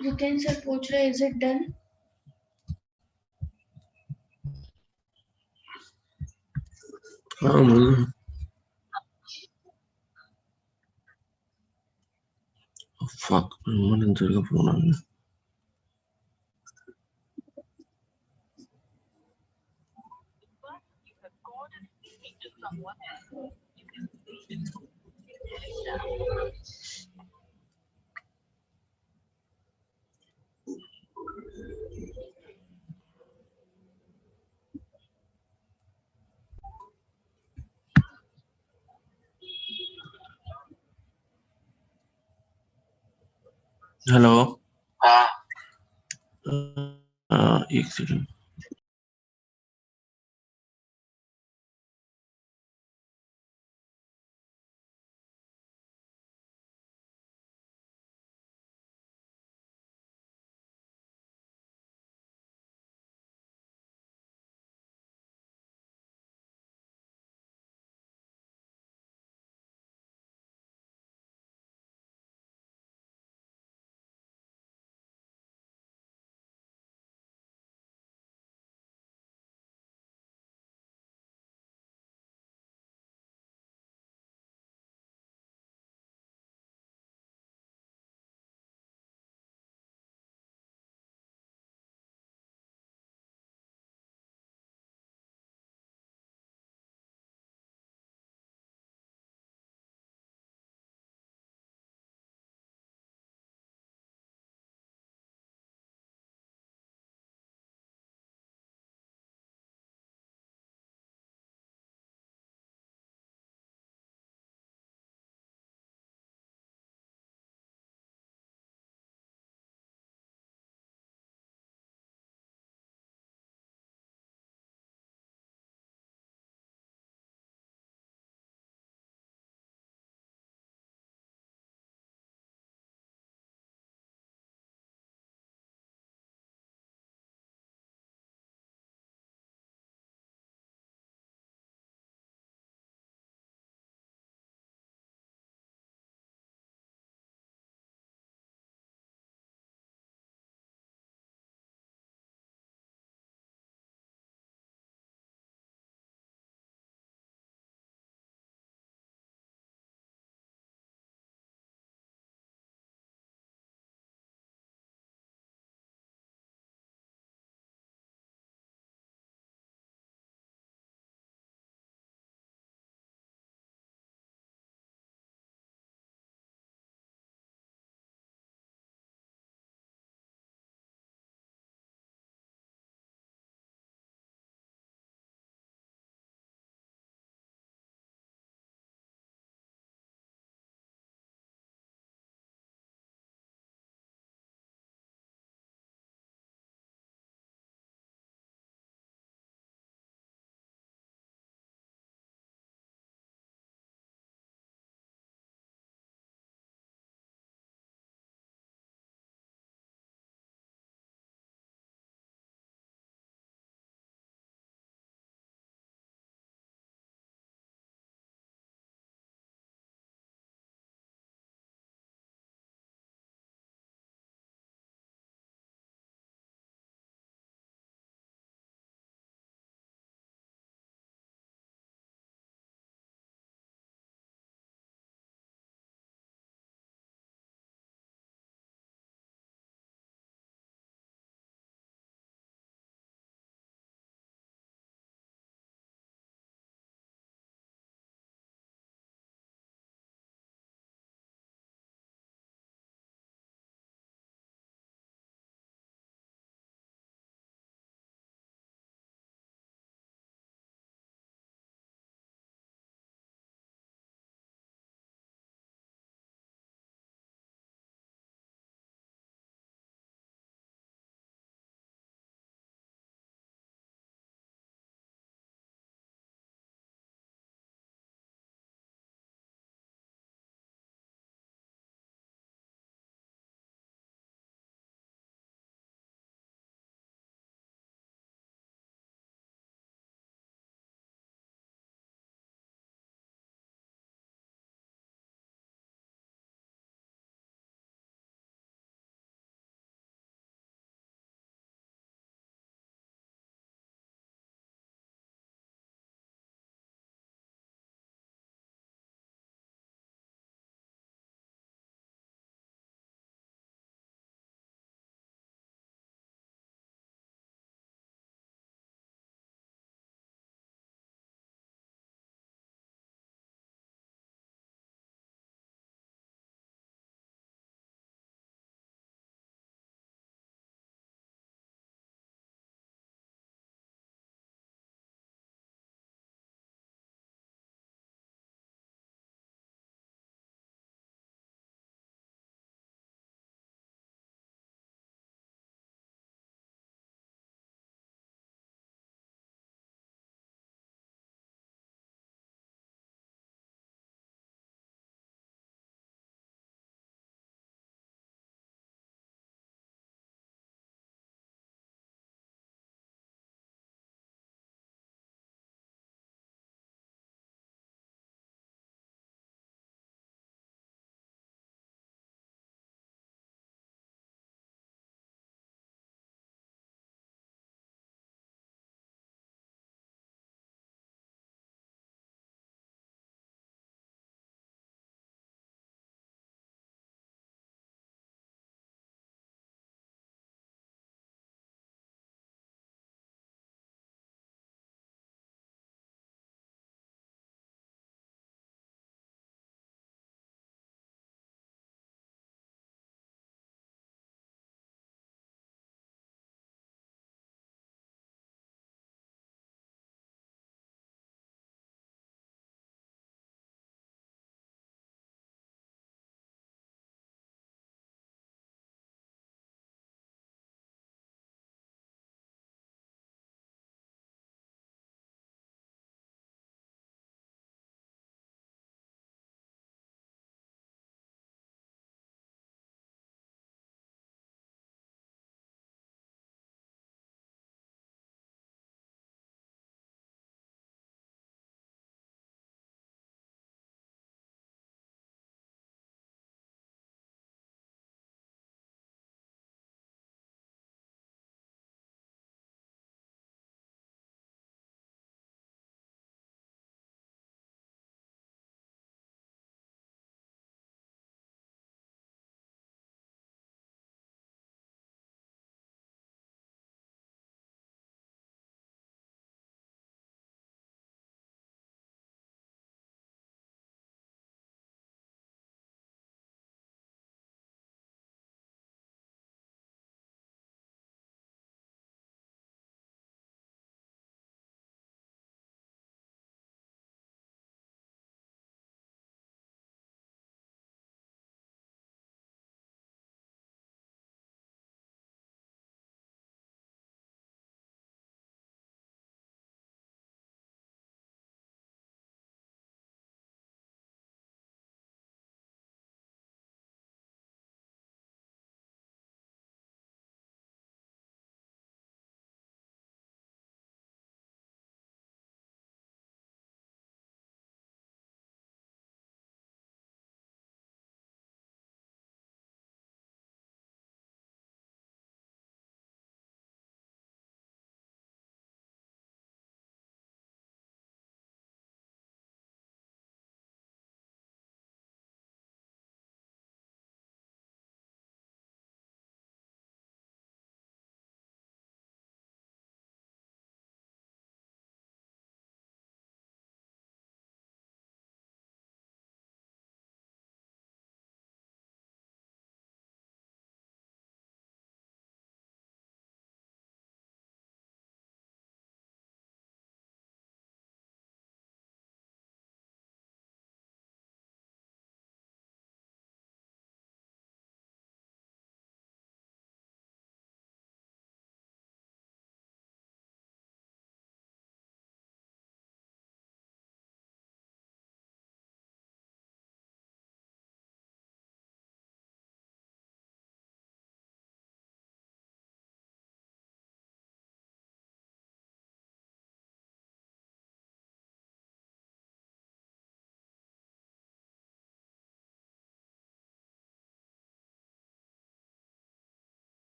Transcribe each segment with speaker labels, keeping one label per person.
Speaker 1: Jiten sir पूछ रहे is it done?
Speaker 2: हाँ बोल। फक मन सर का फोन आ गया। हेलो।
Speaker 3: हाँ
Speaker 2: एक second.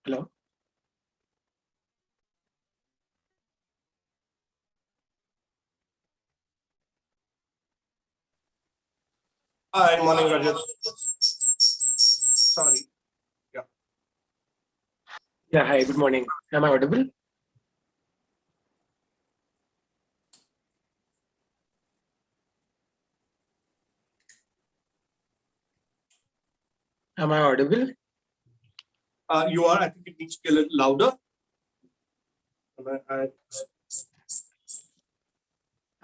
Speaker 3: Hello.
Speaker 4: Hi, morning, Rajat. Sorry.
Speaker 3: Yeah, hi, good morning. Am I audible? Am I audible?
Speaker 4: You are. I think it needs to be a little louder.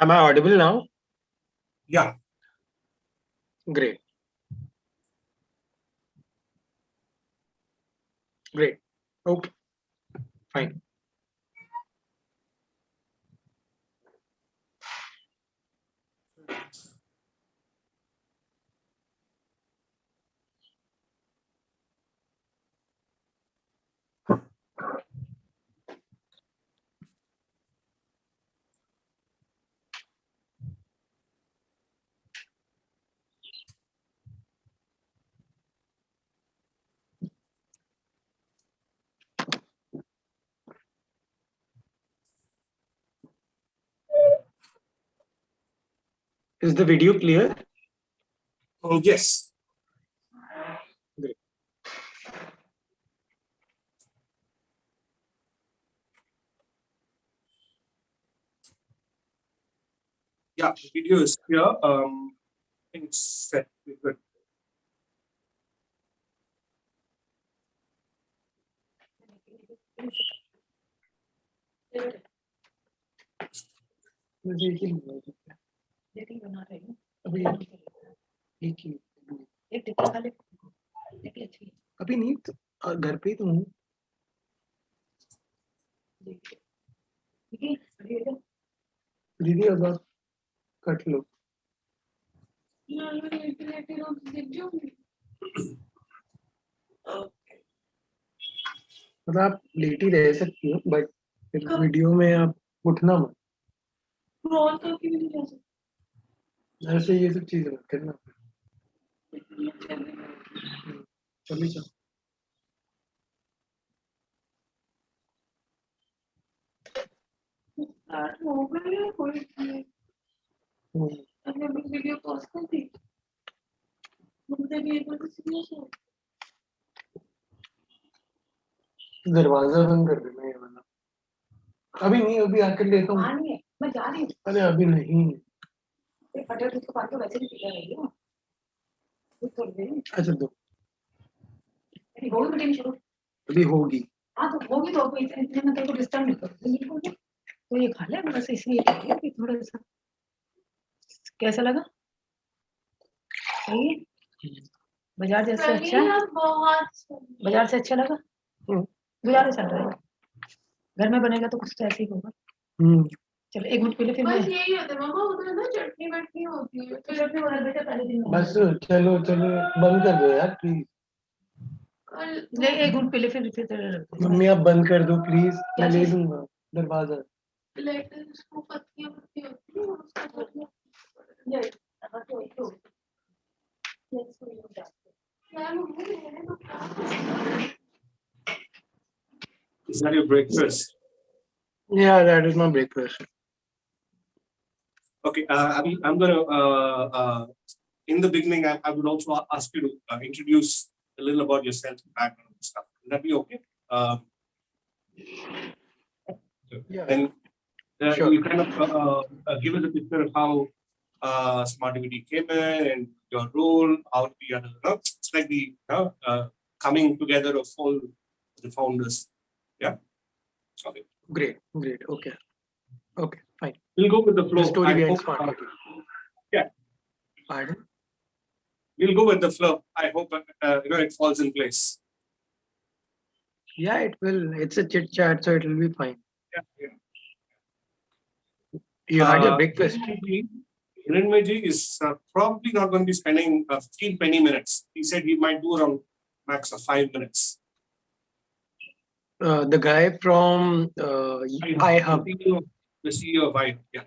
Speaker 3: Am I audible now?
Speaker 4: Yeah.
Speaker 3: Great. Great. Okay. Fine. Is the video clear?
Speaker 4: Yes.
Speaker 3: Great.
Speaker 4: Yeah. The video is here. I think it's set. We're good.
Speaker 5: लेकिन बना रही हूँ
Speaker 3: अभी एक ही
Speaker 5: एक ticket वाले लेकिन अच्छी
Speaker 3: अभी नहीं घर पे ही तो हूँ दीदी अब आप कट लो मतलब आप लेट ही रह सकती हो बट फिर वीडियो में आप उठना मत ऐसे ये सब चीजें मत करना चलिए चलो
Speaker 1: हो गया कोई
Speaker 3: हम्म,
Speaker 1: वीडियो पॉज कर दी मुझे भी एक बार सीरियस हो
Speaker 3: दरवाजा बंद कर देना ये वाला अभी नहीं अभी आकर लेता हूँ
Speaker 5: नहीं है मैं जा रही हूँ
Speaker 3: अरे अभी नहीं
Speaker 5: पटेल दूध को पानी तो वैसे भी पी रही हूँ दूध थोड़ी देर
Speaker 3: अच्छा दो
Speaker 5: मेरी होगी मीटिंग शुरू
Speaker 3: अभी होगी
Speaker 5: हाँ तो होगी तो अब इतने में तेरे को डिस्टर्ब नहीं करूँगी तो ये खा ले बस इसलिए कर लिया कि थोड़ा सा कैसा लगा सही है बाजार जैसे अच्छा है
Speaker 1: बहुत
Speaker 5: बाजार से अच्छा लगा गुजारा चल रहा है घर में बनेगा तो कुछ तो ऐसे ही होगा चलो एक मिनट पहले फिर मैं
Speaker 1: बस यही होता है मामा उधर ना चटनी वटनी होती है
Speaker 5: फिर अपने वाला बेटा पहले दिन में
Speaker 3: बस चलो चलो बंद कर दो यार प्लीज
Speaker 5: नहीं एक मिनट पहले फिर तेरे रख दूंगा।
Speaker 3: मम्मी आप बंद कर दो प्लीज
Speaker 5: क्या
Speaker 3: मैं ले
Speaker 5: चीज़?
Speaker 3: लूंगा दरवाजा
Speaker 1: लेटर उसको पत्तियां पत्ती होती है उसको पत्तियां
Speaker 5: नहीं, हाँ, तो वही तो। Yes, we know that.
Speaker 1: यार मुझे लेने तो क्या
Speaker 4: Is that your breakfast?
Speaker 3: yeah that is my breakfast
Speaker 4: Okay. I'm gonna. In the beginning, I would also ask you to introduce a little about yourself, background and stuff. Would that be okay?
Speaker 3: yeah
Speaker 4: And
Speaker 3: Sure.
Speaker 4: you kind of give us a picture of how Smart DVD came in and your role, how the other, it's like the coming together of all the founders. Yeah. Okay.
Speaker 3: great okay fine
Speaker 4: We'll go with the flow.
Speaker 3: the story
Speaker 4: I
Speaker 3: behind
Speaker 4: hope,
Speaker 3: smart TV.
Speaker 4: yeah.
Speaker 3: Pardon?
Speaker 4: We'll go with the flow. I hope it falls in place.
Speaker 3: Yeah it will it's a chit chat so it will be fine
Speaker 4: Yeah.
Speaker 3: you had your breakfast
Speaker 4: Hiranmaji is probably not going to be spending 15-20 minutes. He said he might do around max of 5 minutes.
Speaker 3: the guy from iHub
Speaker 4: The CEO of iHub, yeah.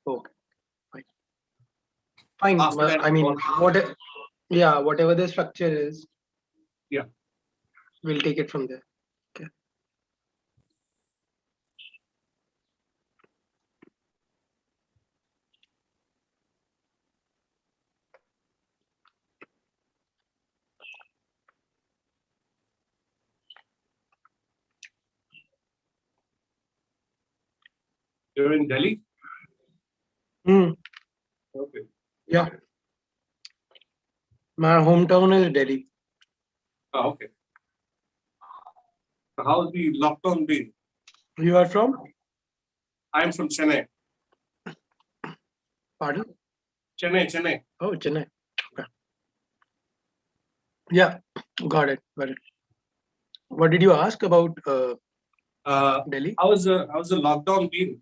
Speaker 3: okay fine
Speaker 4: After that,
Speaker 3: I mean whatever the structure is
Speaker 4: Yeah.
Speaker 3: We'll take it from there. Okay.
Speaker 4: You're in Delhi?
Speaker 3: Hmm.
Speaker 4: Okay.
Speaker 3: Yeah. My hometown is Delhi.
Speaker 4: Oh, okay. So how's the lockdown been?
Speaker 3: You are from?
Speaker 4: I'm from Chennai.
Speaker 3: Pardon?
Speaker 4: Chennai.
Speaker 3: Oh, Chennai. Okay. Yeah, got it. What did you ask about Delhi?
Speaker 4: How's the lockdown been?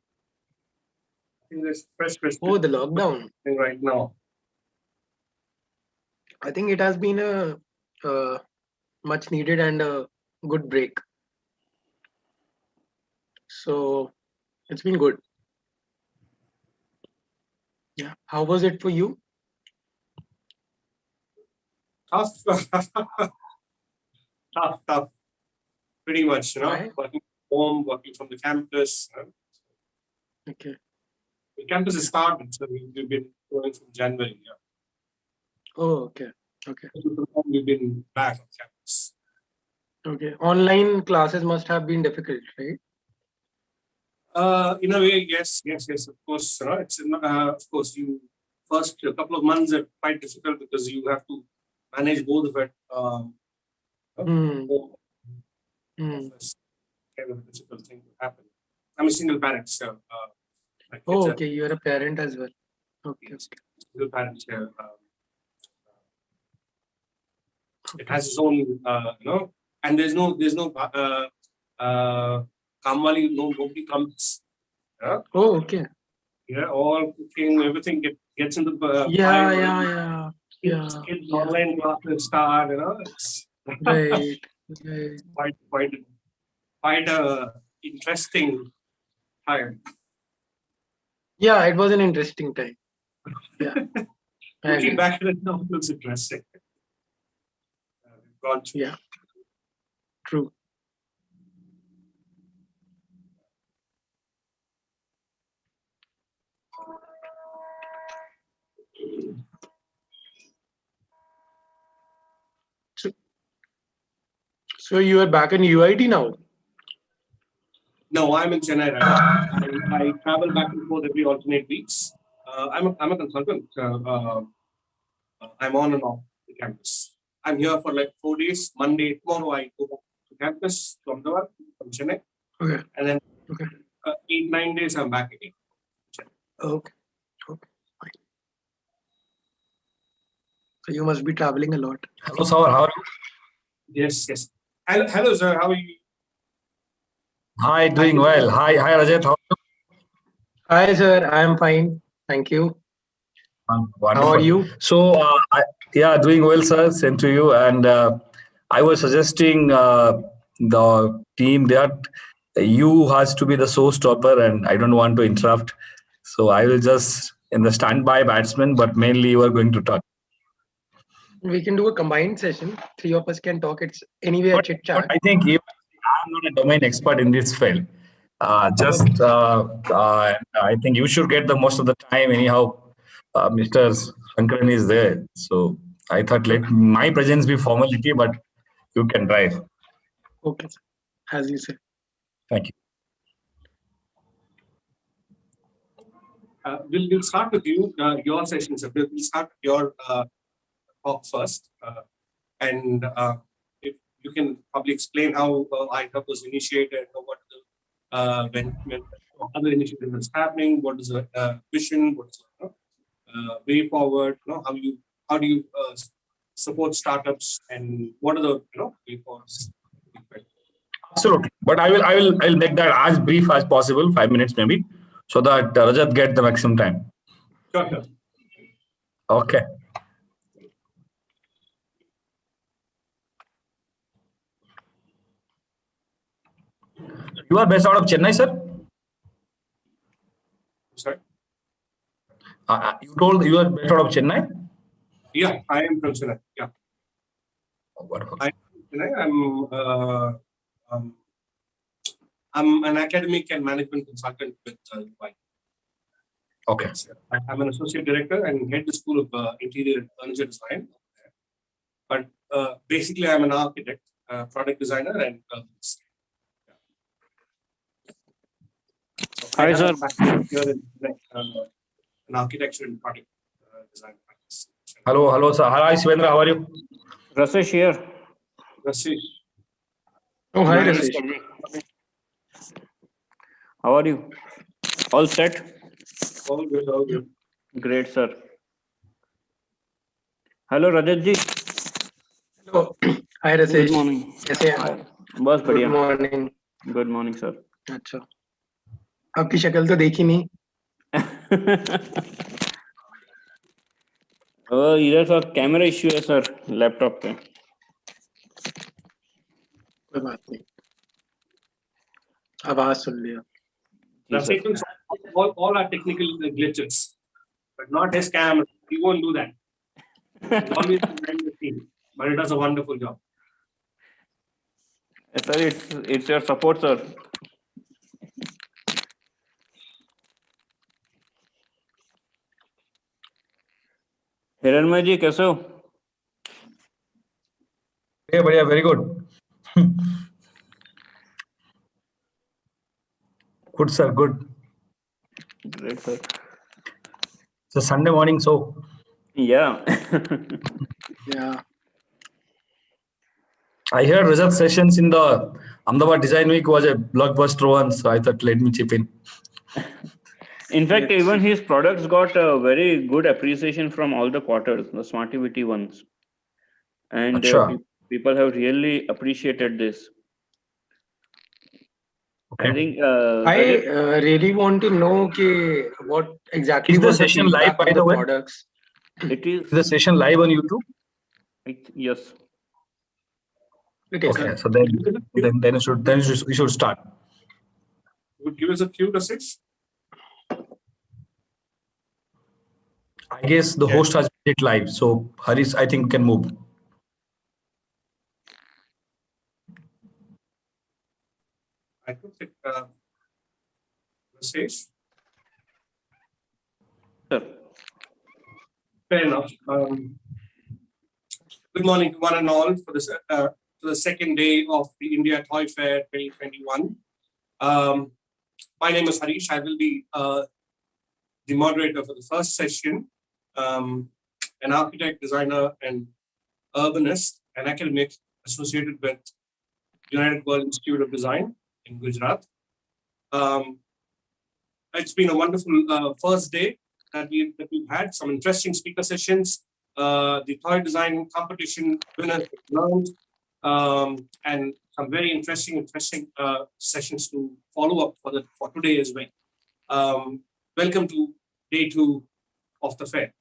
Speaker 4: I think there's fresh
Speaker 3: Oh, the lockdown.
Speaker 4: thing right now.
Speaker 3: I think it has been a much needed and a good break. So it's been good. Yeah. How was it for you?
Speaker 4: Tough. Tough. Pretty much,
Speaker 3: Why?
Speaker 4: working from home, working from the campus.
Speaker 3: Okay.
Speaker 4: The campus is started, so we've been going from January. Yeah.
Speaker 3: Oh, okay. Okay.
Speaker 4: We've been back on campus.
Speaker 3: Okay. Online classes must have been difficult, right?
Speaker 4: In a way, yes, of course. It's of course you first a couple of months are quite difficult because you have to manage both of it.
Speaker 3: Hmm.
Speaker 4: Both. It's kind of a difficult thing to happen. I'm a single parent, so my kids
Speaker 3: Oh,
Speaker 4: are
Speaker 3: okay. You're a parent as well. Okay.
Speaker 4: single parents here. It has its own, and there's no Kamwali, nobody comes. Yeah,
Speaker 3: Oh, okay.
Speaker 4: all cooking, everything gets into the
Speaker 3: Yeah.
Speaker 4: kids online classes start. It's
Speaker 3: Right.
Speaker 4: quite a interesting time.
Speaker 3: Yeah, it was an interesting time. Yeah. I
Speaker 4: Looking
Speaker 3: agree.
Speaker 4: back at it now, it looks interesting. Gone through.
Speaker 3: Yeah. True. So you are back in UIT now?
Speaker 4: No, I'm in Chennai right now. I travel back and forth every alternate weeks. I'm a consultant. I'm on and off the campus. I'm here for like 4 days. Monday, tomorrow I go back to campus to Ahmedabad from Chennai.
Speaker 3: Okay.
Speaker 4: And then
Speaker 3: Okay.
Speaker 4: 8-9 days I'm back again.
Speaker 3: Okay. Fine. So you must be traveling a lot.
Speaker 6: Hello, sir. How are you?
Speaker 4: Yes. Hello, sir. How are you?
Speaker 6: Hi, doing well. Hi, Rajat. How are you?
Speaker 3: Hi, sir. I am fine. Thank you.
Speaker 6: Wonderful.
Speaker 3: How are you?
Speaker 6: So, doing well, sir. Same to you. And I was suggesting the team that you has to be the showstopper, and I don't want to interrupt. So I will just in the standby batsman, but mainly you are going to talk.
Speaker 3: We can do a combined session. 3 of us can talk. It's anyway a chit
Speaker 6: But
Speaker 3: chat.
Speaker 6: I think I'm not a domain expert in this field. I think you should get the most of the time. Anyhow, Mr. Shankaran is there. So I thought let my presence be formality, but you can drive.
Speaker 3: Okay, sir. As you said.
Speaker 6: Thank you.
Speaker 4: We'll start with you, your session, sir. We'll start with your talk first. And if you can probably explain how ITUP was initiated, or what when other initiatives is happening, what is the vision, what is the way forward, how do you support startups, and what are the way forwards?
Speaker 6: Absolutely. But I'll make that as brief as possible, 5 minutes maybe, so that Rajat get the maximum time.
Speaker 4: Sure.
Speaker 6: Okay. You are based out of Chennai, sir?
Speaker 4: Sorry?
Speaker 6: You told you are based out of Chennai?
Speaker 4: Yeah, I am from Chennai. Yeah.
Speaker 6: Wonderful.
Speaker 4: I'm an academic and management consultant with Dubai.
Speaker 6: Okay.
Speaker 4: I'm an associate director and head the School of Interior and Furniture Design. But basically, I'm an architect, product designer, and
Speaker 7: Hi, sir.
Speaker 4: An architecture and product design practice.
Speaker 6: Hello, sir. Hi, Shivendra. How are you?
Speaker 7: Rasesh here.
Speaker 4: Rasesh.
Speaker 3: Oh, hi,
Speaker 4: Nice.
Speaker 3: Rasesh.
Speaker 7: How are you? All set?
Speaker 4: All good, all good.
Speaker 7: Great, sir. Hello, Rajat ji.
Speaker 3: Hello. Hi, Rasesh.
Speaker 7: Good morning.
Speaker 3: कैसे हैं?
Speaker 7: बस
Speaker 3: Good
Speaker 7: बढ़िया.
Speaker 3: morning.
Speaker 7: Good morning, sir.
Speaker 3: अच्छा. आपकी शक्ल तो देखी नहीं.
Speaker 7: इधर सर कैमरा इश्यू है सर लैपटॉप पे.
Speaker 3: कोई बात नहीं. आवाज सुन लिया.
Speaker 4: Rasesh will solve all our technical glitches, but not his camera. He won't do that. He's always behind the scene, but he does a wonderful job.
Speaker 7: Sir, it's your support, sir. हिरणमय जी कैसे हो?
Speaker 6: बढ़िया, very good. Good, sir. Good.
Speaker 7: Great, sir.
Speaker 6: So Sunday morning, so
Speaker 7: Yeah.
Speaker 3: Yeah.
Speaker 6: I heard Rajat sessions in the Ahmedabad Design Week was a blockbuster one, so I thought let me chip in.
Speaker 7: In fact, even his products got a very good appreciation from all the quarters, the Smartivity ones. And
Speaker 6: Achha.
Speaker 7: people have really appreciated this.
Speaker 6: Okay.
Speaker 7: I think
Speaker 3: I really want to know what exactly
Speaker 6: Is the
Speaker 3: was the
Speaker 6: session live,
Speaker 3: feedback
Speaker 6: by
Speaker 3: of
Speaker 6: the
Speaker 3: the
Speaker 6: way?
Speaker 3: products.
Speaker 7: it is
Speaker 6: Is the session live on YouTube?
Speaker 7: yes.
Speaker 3: Okay,
Speaker 6: Okay,
Speaker 3: sir.
Speaker 6: so then we should start.
Speaker 4: Would give us a cue, Rasesh?
Speaker 6: I guess the host has made it live, so Haris, I think, can move.
Speaker 4: I don't think Rasesh.
Speaker 7: Sir.
Speaker 4: Fair enough. Good morning to one and all for this to the second day of the India Toy Fair 2021. My name is Harish. I will be the moderator for the first session. An architect, designer, and urbanist, and academic associated with United World Institute of Design in Gujarat. It's been a wonderful first day that we've had. Some interesting speaker sessions. The toy design competition winners learned, and some very interesting sessions to follow up for today as well. Welcome to day 2 of the fair.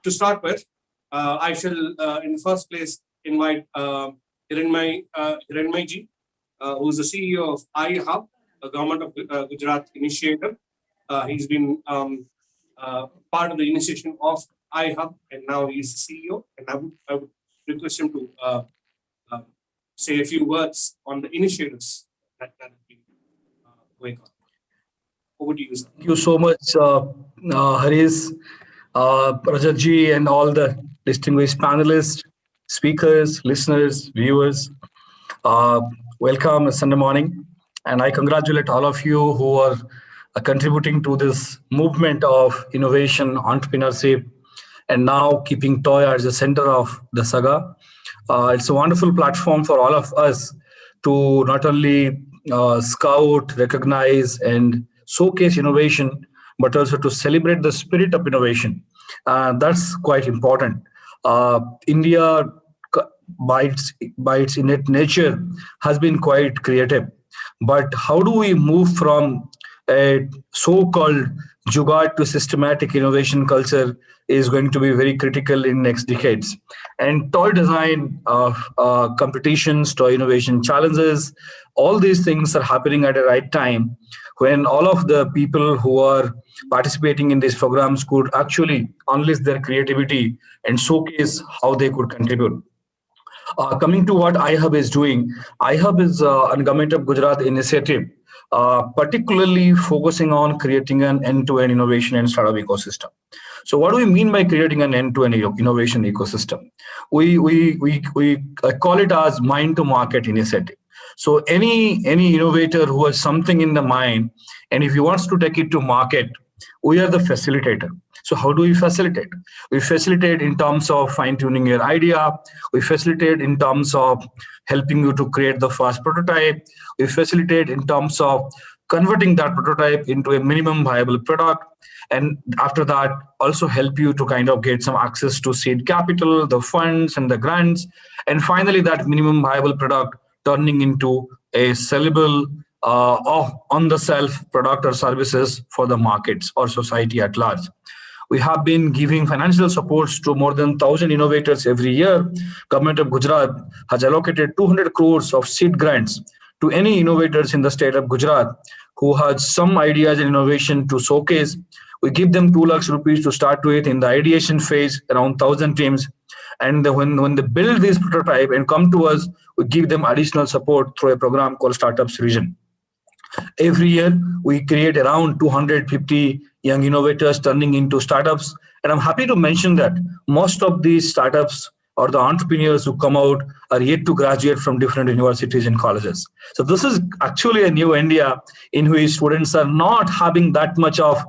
Speaker 4: To start with, I shall in the first place invite Hiranmay ji, who is the CEO of iHub, a Government of Gujarat initiative. He's been part of the initiation of iHub, and now he's the CEO. And I would request him to say a few words on the initiatives that have been going on. Over to you, sir.
Speaker 6: Thank you so much, Haris, Rajat ji, and all the distinguished panelists, speakers, listeners, viewers. Welcome Sunday morning, and I congratulate all of you who are contributing to this movement of innovation, entrepreneurship, and now keeping toy as the center of the saga. It's a wonderful platform for all of us to not only scout, recognize, and showcase innovation, but also to celebrate the spirit of innovation. That's quite important. India, by its innate nature, has been quite creative. But how do we move from a so-called jugaad to systematic innovation culture is going to be very critical in next decades. And toy design competitions, toy innovation challenges, all these things are happening at the right time when all of the people who are participating in these programs could actually unleash their creativity and showcase how they could contribute. Coming to what iHub is doing, iHub is a Government of Gujarat initiative, particularly focusing on creating an end-to-end innovation and startup ecosystem. So what do we mean by creating an end-to-end innovation ecosystem? We call it as mind to market initiative. So any innovator who has something in the mind, and if he wants to take it to market, we are the facilitator. So how do we facilitate? We facilitate in terms of fine-tuning your idea. We facilitate in terms of helping you to create the first prototype. We facilitate in terms of converting that prototype into a minimum viable product. And after that, also help you to kind of get some access to seed capital, the funds and the grants. And finally, that minimum viable product turning into a sellable on-the-shelf product or services for the markets or society at large. We have been giving financial supports to more than 1,000 innovators every year. Government of Gujarat has allocated 200 crores of seed grants to any innovators in the state of Gujarat who has some ideas and innovation to showcase. We give them 2 lakhs rupees to start with in the ideation phase, around 1,000 teams. And when they build this prototype and come to us, we give them additional support through a program called Startups Region. Every year, we create around 250 young innovators turning into startups. And I'm happy to mention that most of these startups or the entrepreneurs who come out are yet to graduate from different universities and colleges. So this is actually a new India in which students are not having that much of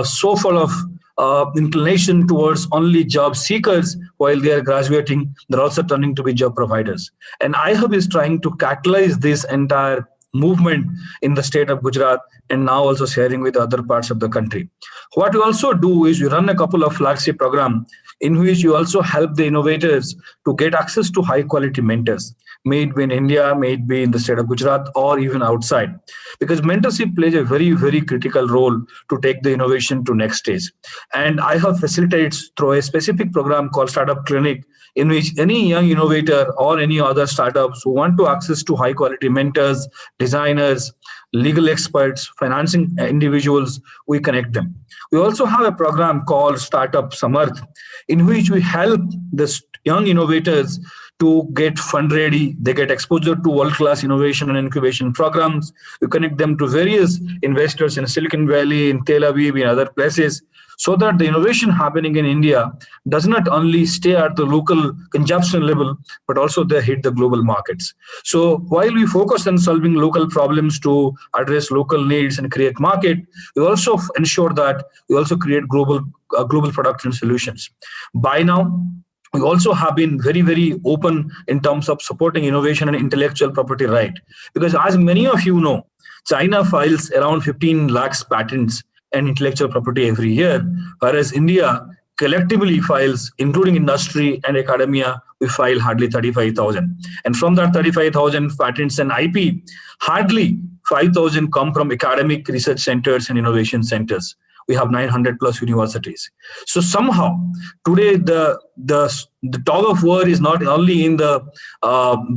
Speaker 6: so full of inclination towards only job seekers while they are graduating. They're also turning to be job providers. And iHub is trying to catalyze this entire movement in the state of Gujarat and now also sharing with other parts of the country. What we also do is we run a couple of flagship programs in which you also help the innovators to get access to high quality mentors, may it be in India, may it be in the state of Gujarat or even outside. Because mentorship plays a very, very critical role to take the innovation to next stage. And iHub facilitates through a specific program called Startup Clinic, in which any young innovator or any other startups who want to access to high quality mentors, designers, legal experts, financing individuals, we connect them. We also have a program called Startup Samarth, in which we help the young innovators to get fund ready. They get exposure to world-class innovation and incubation programs. We connect them to various investors in Silicon Valley, in Tel Aviv, in other places, so that the innovation happening in India does not only stay at the local consumption level, but also they hit the global markets. So while we focus on solving local problems to address local needs and create market, we also ensure that we also create global product and solutions. By now, we also have been very, very open in terms of supporting innovation and intellectual property right. Because as many of you know, China files around 15 lakhs patents and intellectual property every year, whereas India collectively files, including industry and academia, we file hardly 35,000. And from that 35,000 patents and IP, hardly 5,000 come from academic research centers and innovation centers. We have 900 plus universities. So somehow today the tug of war is not only in the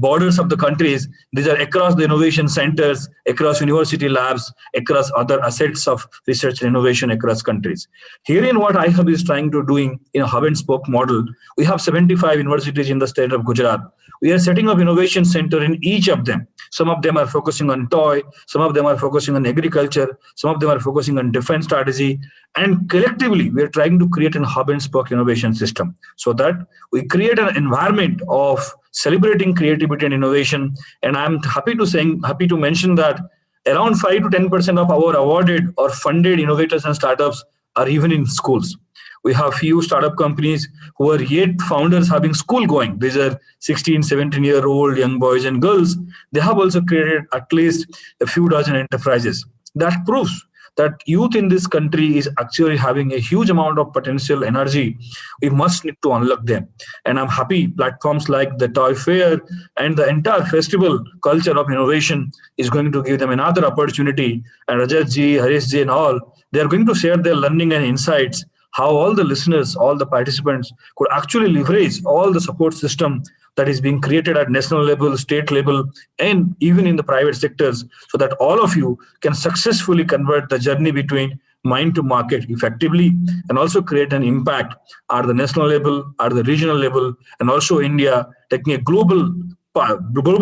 Speaker 6: borders of the countries. These are across the innovation centers, across university labs, across other assets of research and innovation across countries. Herein what iHub is trying to doing in a hub and spoke model, we have 75 universities in the state of Gujarat. We are setting up innovation center in each of them. Some of them are focusing on toy, some of them are focusing on agriculture, some of them are focusing on defense strategy. And collectively, we are trying to create a hub and spoke innovation system so that we create an environment of celebrating creativity and innovation. And I'm happy to mention that around 5 to 10% of our awarded or funded innovators and startups are even in schools. We have few startup companies who are yet founders having school going. These are 16, 17-year-old young boys and girls. They have also created at least a few dozen enterprises. That proves that youth in this country is actually having a huge amount of potential energy. We must need to unlock them. And I'm happy platforms like the Toy Fair and the entire festival culture of innovation is going to give them another opportunity. And Rajat ji, Harish ji and all, they're going to share their learning and insights, how all the listeners, all the participants could actually leverage all the support system that is being created at national level, state level, and even in the private sectors, so that all of you can successfully convert the journey between mine to market effectively and also create an impact at the national level, at the regional level, and also India taking a global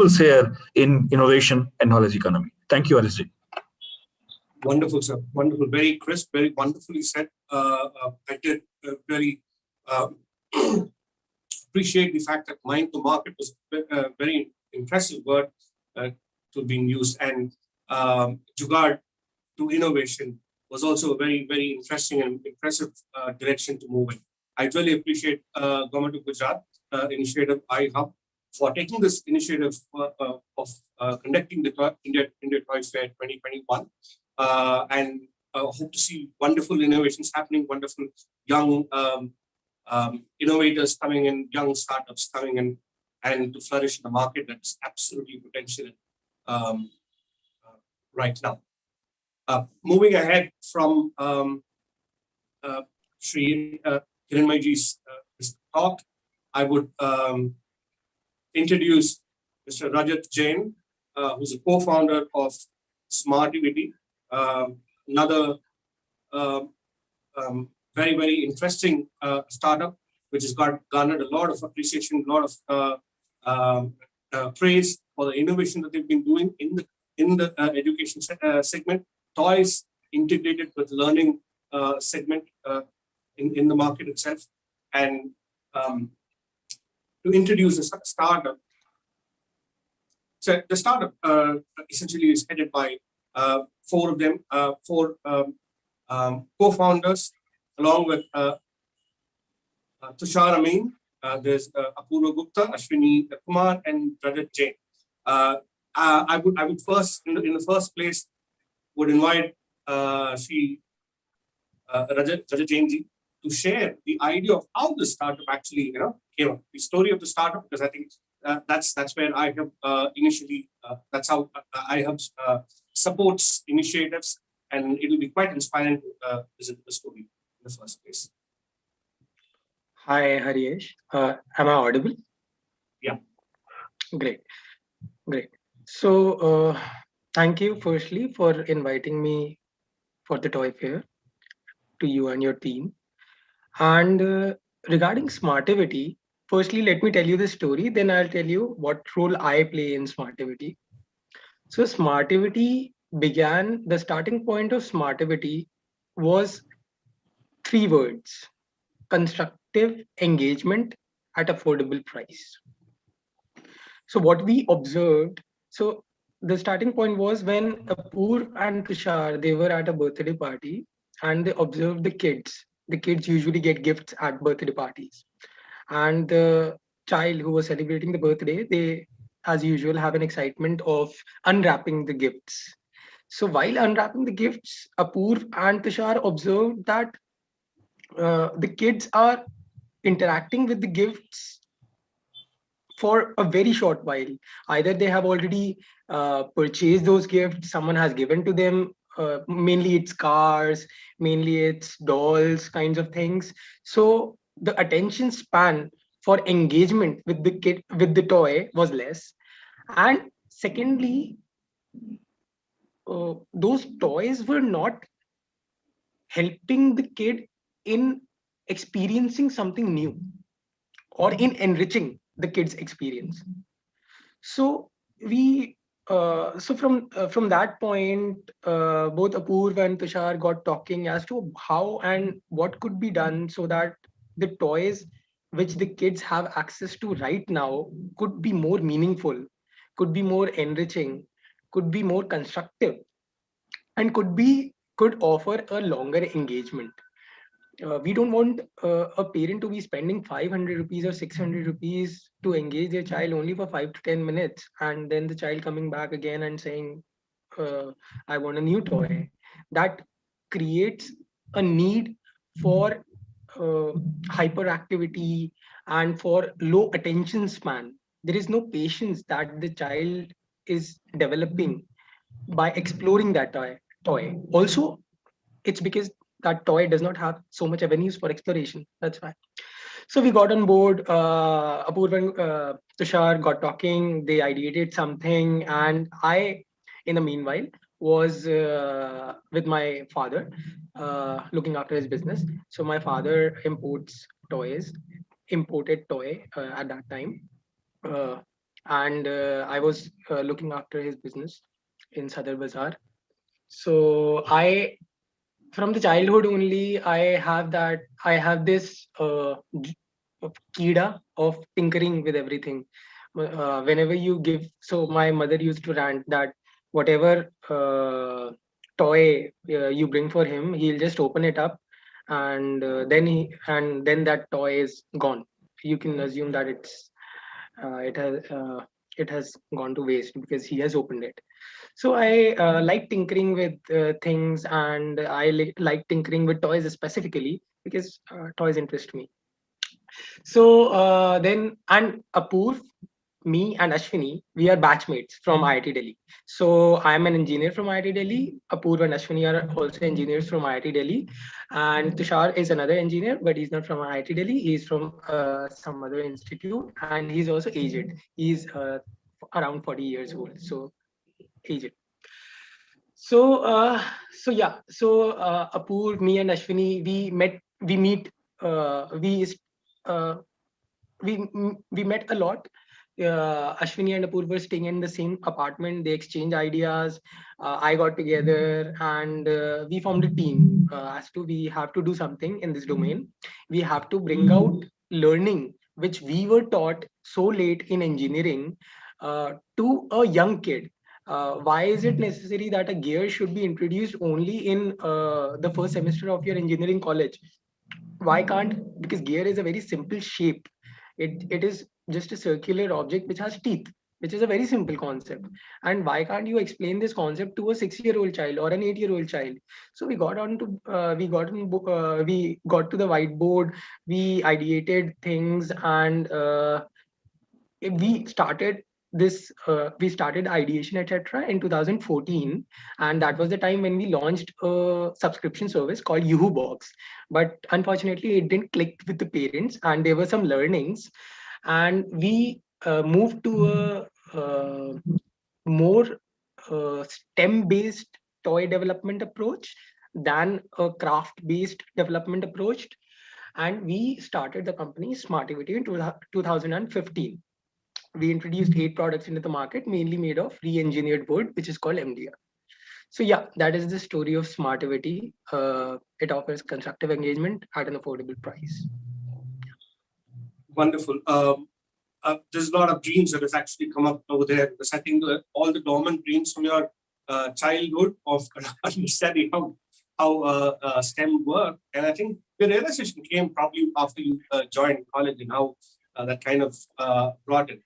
Speaker 6: share in innovation and knowledge economy. Thank you, Arisji.
Speaker 4: Wonderful, sir. Wonderful. Very crisp, very wonderfully said. I did very appreciate the fact that mine to market was a very impressive word to being used, and jugaad to innovation was also a very, very interesting and impressive direction to move in. I really appreciate Government of Gujarat initiative iHub for taking this initiative of conducting the India Toy Fair 2021, and hope to see wonderful innovations happening, wonderful young innovators coming in, young startups coming in, and to flourish in the market that's absolutely potential right now. Moving ahead from Sri Hiranmayji's talk, I would introduce Mr. Rajat Jain, who's a co-founder of Smartivity, another very, very interesting startup, which has garnered a lot of appreciation, a lot of praise for the innovation that they've been doing in the education segment, toys integrated with learning segment in the market itself, and to introduce a startup. So the startup essentially is headed by four of them, four co-founders, along with Tushar Amin. There's Apurva Gupta, Ashwini Kumar, and Rajat Jain. I would first, in the first place, would invite Sri Rajat Jain ji to share the idea of how the startup actually, came up, the story of the startup, because I think that's where I have initially, that's how I have supports initiatives, and it will be quite inspiring to visit the story in the first place.
Speaker 3: Hi, Harish. Am I audible?
Speaker 4: Yeah.
Speaker 3: Great. So, thank you firstly for inviting me for the toy fair, to you and your team. And regarding Smartivity, firstly, let me tell you the story, then I'll tell you what role I play in Smartivity. So Smartivity began, the starting point of Smartivity was 3 words: constructive engagement at affordable price. So what we observed, so the starting point was when Apoor and Tushar, they were at a birthday party and they observed the kids. The kids usually get gifts at birthday parties. And the child who was celebrating the birthday, they, as usual, have an excitement of unwrapping the gifts. So while unwrapping the gifts, Apoor and Tushar observed that the kids are interacting with the gifts for a very short while. Either they have already purchased those gifts, someone has given to them, mainly it's cars, mainly it's dolls, kinds of things. So the attention span for engagement with the kid, with the toy, was less. And secondly, those toys were not helping the kid in experiencing something new or in enriching the kid's experience. So we so from that point, both Apurva and Tushar got talking as to how and what could be done so that the toys which the kids have access to right now could be more meaningful, could be more enriching, could be more constructive, and could offer a longer engagement. We don't want a parent to be spending 500 rupees or 600 rupees to engage their child only for 5 to 10 minutes, and then the child coming back again and saying, I want a new toy. That creates a need for hyperactivity and for low attention span. There is no patience that the child is developing by exploring that toy. Also, it's because that toy does not have so much avenues for exploration. That's why. So we got on board. Apurva and Tushar got talking. They ideated something, and I, in the meanwhile, was with my father, looking after his business. So my father imported toy at that time, uh, and I was looking after his business in Sadar Bazaar. So from the childhood only, I have this kida of tinkering with everything. Whenever you give, so my mother used to rant that whatever toy you bring for him, he'll just open it up, and then that toy is gone. You can assume that it has gone to waste because he has opened it. So I like tinkering with things, and I like tinkering with toys specifically because toys interest me. So then, and Apoorv, me and Ashwini, we are batchmates from IIT Delhi. So I'm an engineer from IIT Delhi. Apoorv and Ashwini are also engineers from IIT Delhi. And Tushar is another engineer, but he's not from IIT Delhi. He's from some other institute, and he's also aged. He's around 40 years old. So aged. So, Apoorv, me and Ashwini, we meet, uh, we met a lot. Ashwini and Apoorv were staying in the same apartment. They exchanged ideas. I got together, and we formed a team as to we have to do something in this domain. We have to bring out learning which we were taught so late in engineering to a young kid. Why is it necessary that a gear should be introduced only in the first semester of your engineering college? Why can't, because gear is a very simple shape. It is just a circular object which has teeth, which is a very simple concept. And why can't you explain this concept to a 6-year-old child or an 8-year-old child? So we got to the whiteboard, we ideated things, and we started ideation, etc., in 2014. And that was the time when we launched a subscription service called Yuhu Box. But unfortunately it didn't click with the parents, and there were some learnings, and we moved to a more STEM based toy development approach than a craft based development approach. And we started the company Smartivity in 2015. We introduced 8 products into the market, mainly made of re-engineered wood, which is called MDF. So yeah, that is the story of Smartivity. It offers constructive engagement at an affordable price.
Speaker 4: Wonderful. There's a lot of dreams that has actually come up over there, because I think all the dormant dreams from your childhood of understanding how STEM work, and I think the realization came probably after you joined college, and how that kind of brought it.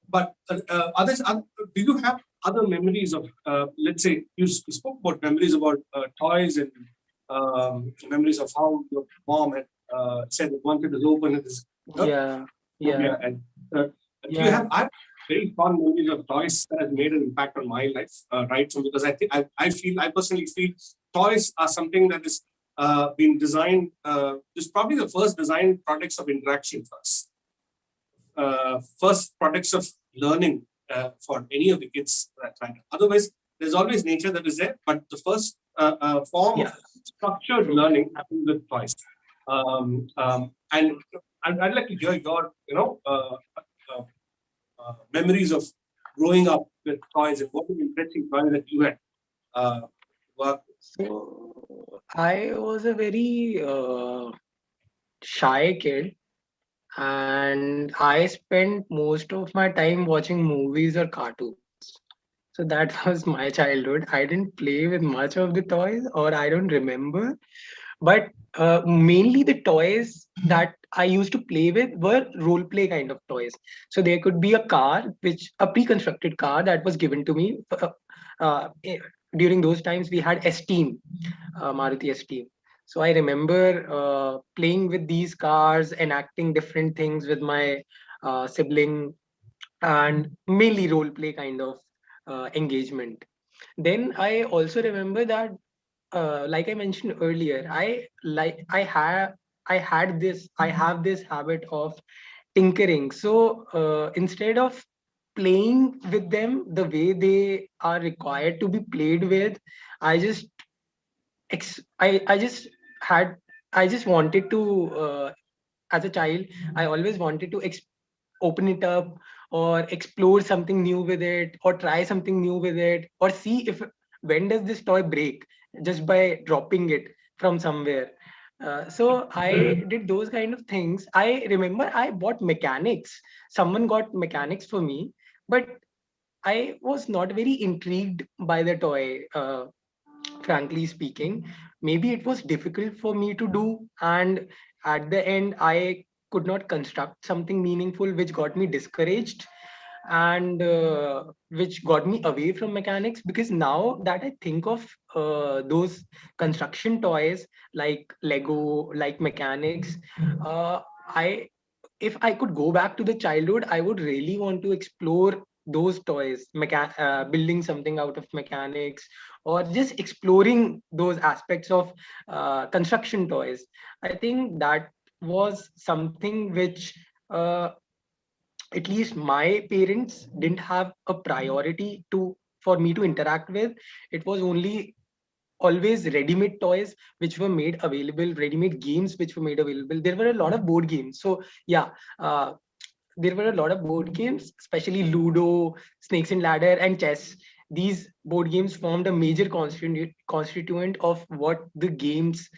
Speaker 4: But others, do you have other memories of, let's say, you spoke about memories about toys, and memories of how your mom had said that wanted to open this.
Speaker 3: Yeah.
Speaker 4: And you have, I have very fond memories of toys that have made an impact on my life, right? So because I think I personally feel toys are something that is been designed. Is probably the first design products of interaction for us. First products of learning for any of the kids. Otherwise, there's always nature that is there, but the first form of structured learning happens with toys. And I'd like to hear your, memories of growing up with toys, and what are the interesting toys that you had worked with.
Speaker 3: So I was a very shy kid, and I spent most of my time watching movies or cartoons. So that was my childhood. I didn't play with much of the toys, or I don't remember. But mainly the toys that I used to play with were role play kind of toys. So there could be a car, a pre-constructed car that was given to me. During those times, we had S-Team, Maruti S-Team. So I remember playing with these cars, enacting different things with my sibling, and mainly role play kind of engagement. Then I also remember that, like I mentioned earlier, I have this habit of tinkering. So instead of playing with them the way they are required to be played with, I just I just had I just wanted to as a child, I always wanted to open it up or explore something new with it or try something new with it or see if when does this toy break just by dropping it from somewhere. So I did those kind of things. I remember I bought mechanics. Someone got mechanics for me, but I was not very intrigued by the toy. Frankly speaking, maybe it was difficult for me to do, and at the end I could not construct something meaningful, which got me discouraged and which got me away from mechanics. Because now that I think of those construction toys like Lego, like mechanics, I if I could go back to the childhood, I would really want to explore those toys, building something out of mechanics, or just exploring those aspects of construction toys. I think that was something which at least my parents didn't have a priority to for me to interact with. It was only always ready-made toys which were made available, ready-made games which were made available. There were a lot of board games. So yeah, there were a lot of board games, especially Ludo, Snakes and Ladder, and chess. These board games formed a major constituent of what the games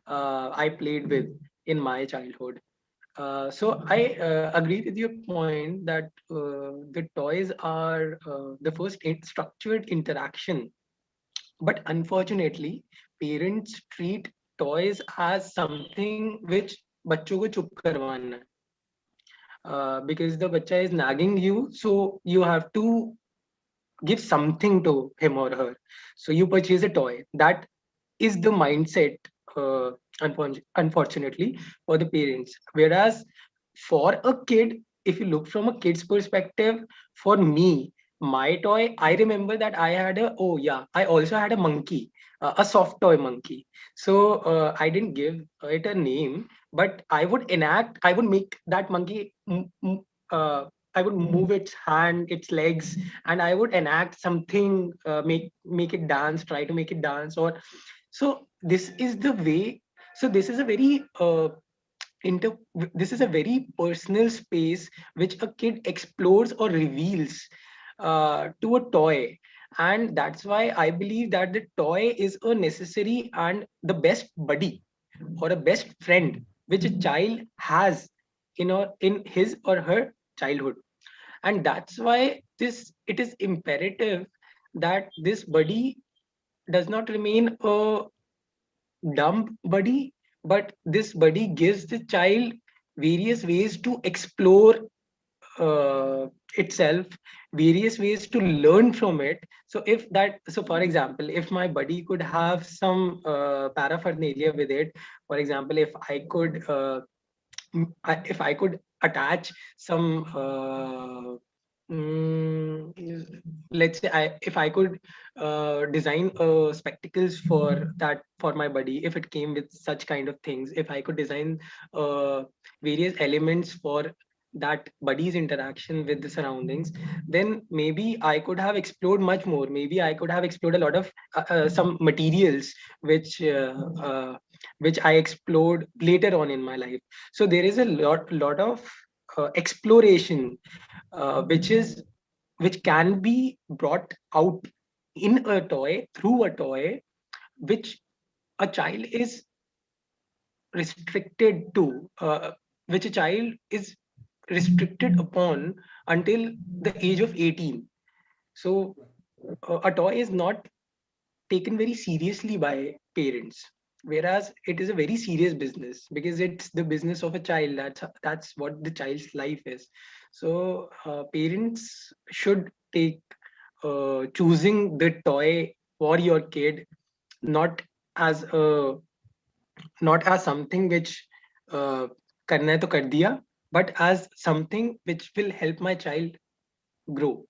Speaker 3: I played with in my childhood. So I agree with your point that the toys are the first structured interaction, but unfortunately, parents treat toys as something which बच्चों को चुप करवाना है. Because the bacha is nagging you, so you have to give something to him or her. So you purchase a toy. That is the mindset, uh, unfortunately, for the parents. Whereas for a kid, if you look from a kid's perspective, for me, my toy, I remember that oh yeah, I also had a monkey, a soft toy monkey. So I didn't give it a name, but I would make that monkey, I would move its hand, its legs, and I would enact something, make it dance, try to make it dance, or so this is the way. So this is a very inter this is a very personal space which a kid explores or reveals to a toy. And that's why I believe that the toy is a necessary and the best buddy or a best friend which a child has in his or her childhood. And that's why it is imperative that this buddy does not remain a dumb buddy, but this buddy gives the child various ways to explore itself, various ways to learn from it. So for example, if my buddy could have some paraphernalia with it, for example, if I could attach some let's say if I could design spectacles for my buddy, if it came with such kind of things, if I could design various elements for that buddy's interaction with the surroundings, then maybe I could have explored much more. Maybe I could have explored a lot of some materials which I explored later on in my life. So there is a lot of exploration which can be brought out in a toy, through a toy, which a child is restricted to, which a child is restricted upon until the age of 18. So a toy is not taken very seriously by parents, whereas it is a very serious business because it's the business of a child. That's what the child's life is. So parents should take choosing the toy for your kid not as a not as something which karna hai to kar diya, but as something which will help my child grow,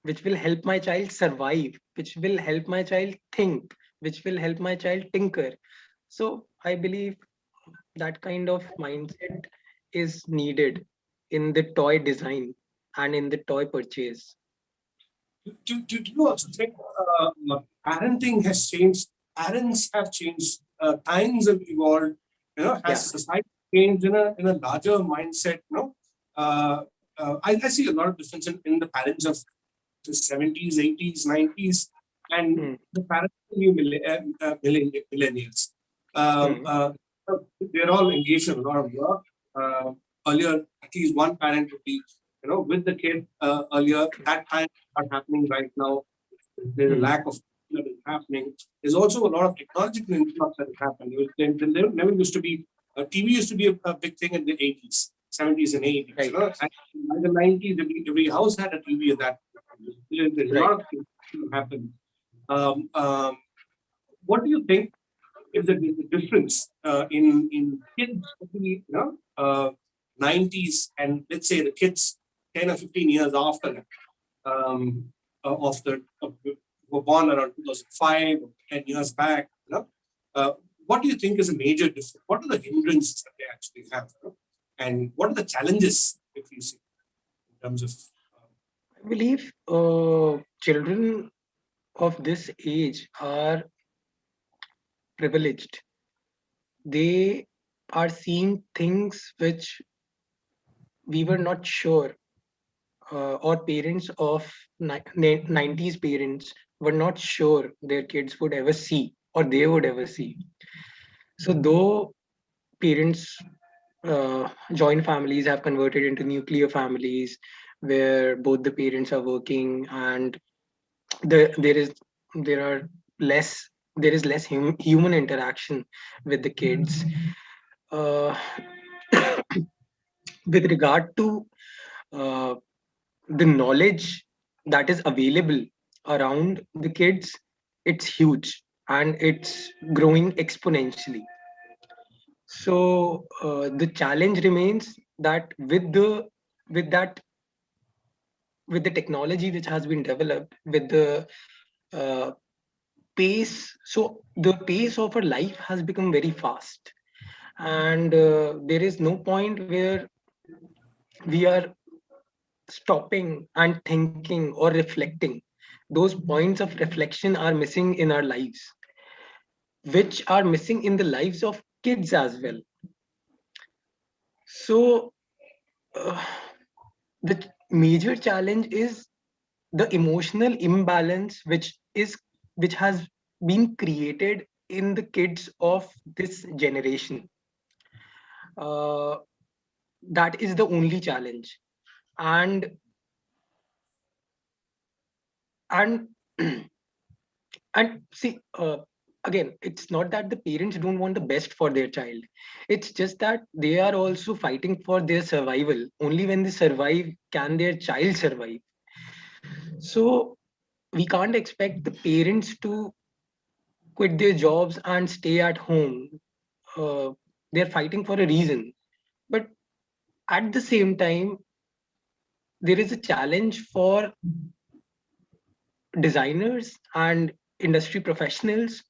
Speaker 3: which will help my child survive, which will help my child think, which will help my child tinker. So I believe that kind of mindset is needed in the toy design. and in the toy purchase.
Speaker 4: Do you also think parenting has changed? Parents have changed. Times have evolved. Has
Speaker 3: Yeah.
Speaker 4: society changed in a larger mindset? I see a lot of difference in the parents of the 70s, 80s, 90s, and
Speaker 3: Mm.
Speaker 4: the parents of new millennials. They're all engaged in a lot of work. Earlier, at least one parent would be, with the kid earlier. That time not happening right now. There's a lack of that is happening. There's also a lot of technological influx that has happened. There never used to be TV used to be a big thing in the 80s, 70s, and 80s.
Speaker 3: Right.
Speaker 4: And in the 90s, every house had a TV at that. There's a lot of things that happen. What do you think is the difference in kids between 90s and let's say the kids 10 or 15 years after that, were born around 2005 or 10 years back? What do you think is a major difference? What are the hindrances that they actually have? And what are the challenges, if you see, in terms of?
Speaker 3: I believe children of this age are privileged. They are seeing things which we were not sure, or parents of 90s parents were not sure their kids would ever see or they would ever see. So though parents, joint families have converted into nuclear families where both the parents are working, and there are less there is less human interaction with the kids. uh, with regard to uh, the knowledge that is available around the kids, it's huge and it's growing exponentially. So the challenge remains that with that with the technology which has been developed, with the uh, pace, so the pace of our life has become very fast, and there is no point where we are stopping and thinking or reflecting. Those points of reflection are missing in our lives, which are missing in the lives of kids as well. So uh, the major challenge is the emotional imbalance which has been created in the kids of this generation. uh, that is the only challenge. And and and see, again, it's not that the parents don't want the best for their child. It's just that they are also fighting for their survival. Only when they survive can their child survive. So we can't expect the parents to quit their jobs and stay at home. They're fighting for a reason, but at the same time there is a challenge for designers and industry professionals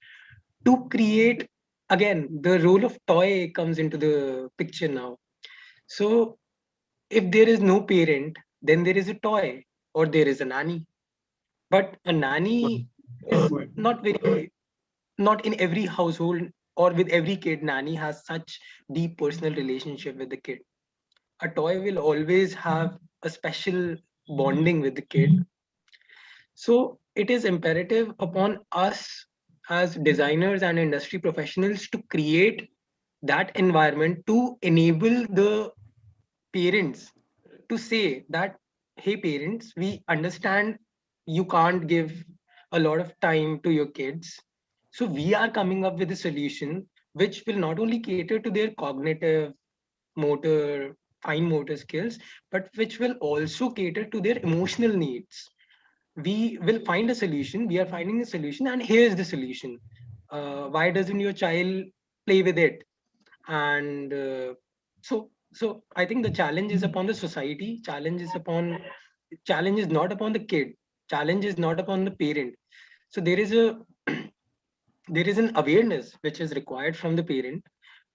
Speaker 3: to create. Again, the role of toy comes into the picture now. So if there is no parent, then there is a toy or there is a nanny. But a nanny is not in every household or with every kid. Nanny has such deep personal relationship with the kid. A toy will always have a special bonding with the kid. So it is imperative upon us as designers and industry professionals to create that environment to enable the parents to say that, hey parents, we understand you can't give a lot of time to your kids, so we are coming up with a solution which will not only cater to their cognitive, motor, fine motor skills, but which will also cater to their emotional needs. We will find a solution. We are finding a solution, and here's the solution. Why doesn't your child play with it? And so I think the challenge is upon the society. Challenge is not upon the kid. Challenge is not upon the parent. So there is a there is an awareness which is required from the parent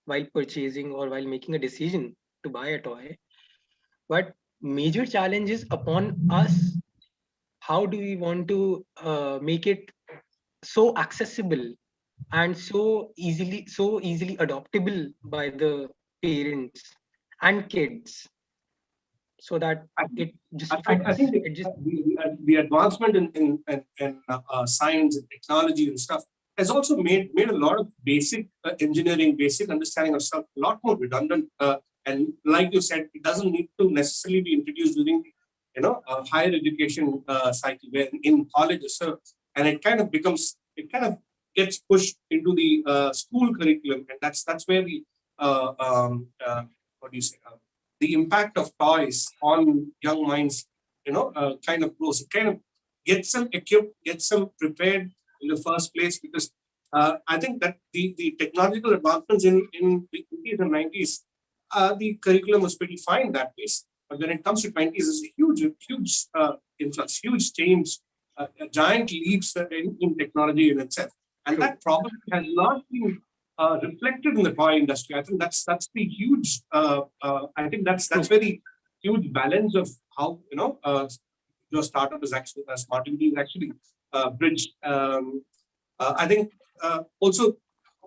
Speaker 3: while purchasing or while making a decision to buy a toy. But major challenge is upon us. How do we want to make it so accessible and so easily adoptable by the parents and kids, so that it just
Speaker 4: I
Speaker 3: fits.
Speaker 4: think
Speaker 3: It just
Speaker 4: the advancement in science and technology and stuff has also made a lot of basic engineering, basic understanding of stuff a lot more redundant. And like you said, it doesn't need to necessarily be introduced during higher education cycle, where in colleges, and it kind of gets pushed into the school curriculum, and that's where the what do you say? The impact of toys on young minds, kind of grows. It kind of gets them equipped, gets them prepared in the first place, because I think that the technological advancements in the 80s and 90s, the curriculum was pretty fine that way. But when it comes to 20s, there's a huge influx, huge change, giant leaps in technology in itself. And that probably has not been reflected in the toy industry. I think that's the huge. I think that's where the huge balance of how your startup is actually Smartivity is actually bridged. I think also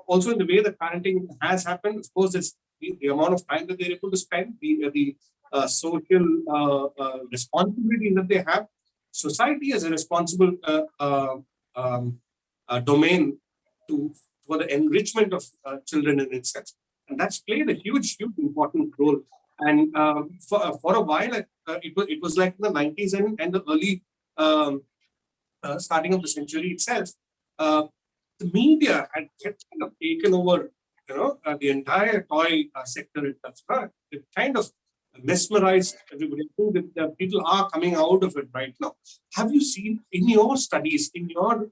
Speaker 4: in the way that parenting has happened. Of course, it's the amount of time that they're able to spend, the social responsibility that they have. Society as a responsible domain for the enrichment of children in itself, and that's played a huge important role. And for a while, it was like in the 90s and the early starting of the century itself. The media had kind of taken over, the entire toy sector itself. It kind of mesmerized everybody. I think that people are coming out of it right now. Have you seen in your studies, in your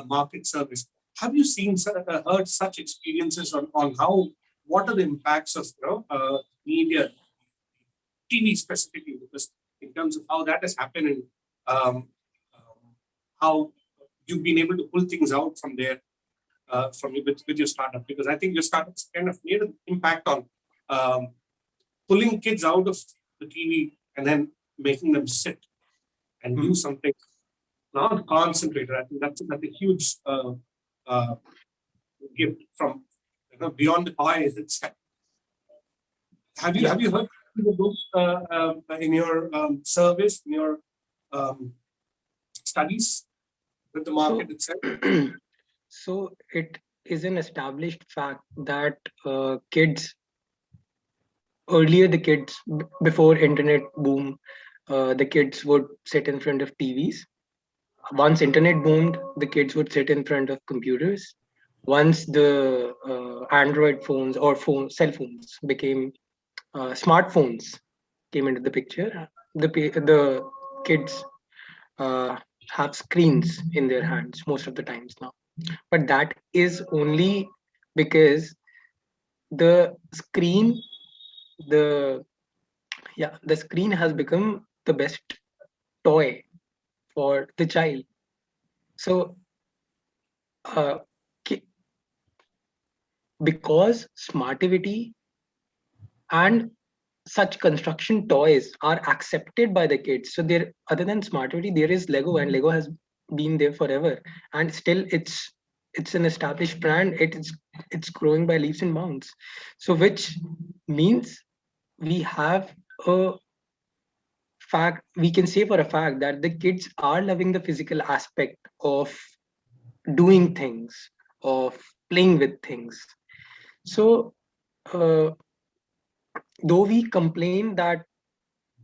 Speaker 4: market service, have you seen heard such experiences on what are the impacts of media, TV specifically, because in terms of how that has happened and how you've been able to pull things out from there with your startup, because I think your startup's kind of made an impact on pulling kids out of the TV and then making them sit and do something, not concentrate. I think that's a huge gift from beyond the toy itself. Have you heard of those in your service, in your studies with the market itself?
Speaker 3: So it is an established fact that earlier the kids, before internet boom, the kids would sit in front of TVs. Once internet boomed, the kids would sit in front of computers. Once the Android phones or cell phones became smartphones came into the picture, the kids have screens in their hands most of the times now. But that is only because the screen has become the best toy for the child. So because Smartivity and such construction toys are accepted by the kids, so there, other than Smartivity, there is Lego, and Lego has been there forever, and still it's an established brand. It's growing by leaps and bounds. So which means we have a fact, we can say for a fact that the kids are loving the physical aspect of doing things, of playing with things. So though we complain that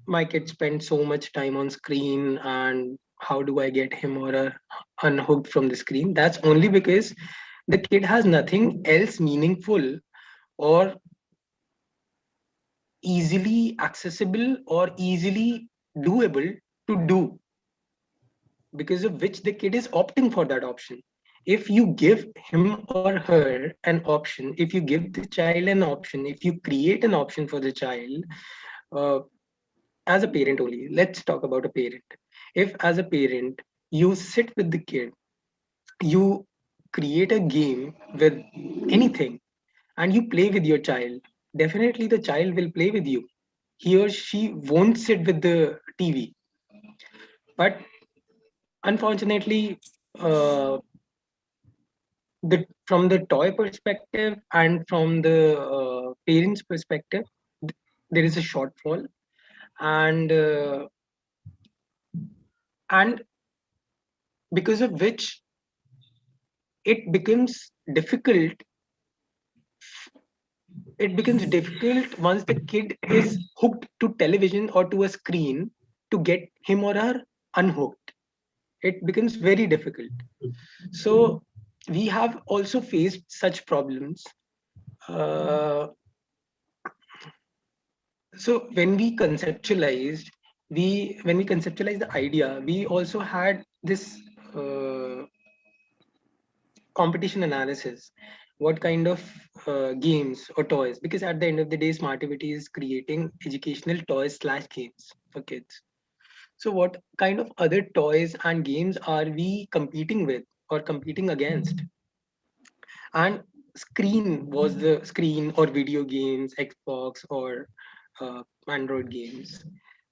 Speaker 3: my kid spends so much time on screen and how do I get him or her unhooked from the screen, that's only because the kid has nothing else meaningful or easily accessible or easily doable to do, because of which the kid is opting for that option. If you give him or her an option, if you give the child an option, if you create an option for the child, as a parent only, let's talk about a parent. If as a parent, you sit with the kid, you create a game with anything and you play with your child, definitely the child will play with you. he or she won't sit with the TV. But unfortunately, from the toy perspective and from the parents' perspective, there is a shortfall, and because of which it becomes difficult. It becomes difficult once the kid is hooked to television or to a screen to get him or her unhooked. It becomes very difficult. So we have also faced such problems. So when we conceptualized the idea, we also had this competition analysis. What kind of games or toys? Because at the end of the day, Smartivity is creating educational toys / games for kids. So what kind of other toys and games are we competing with or competing against? And screen or video games, Xbox or Android games.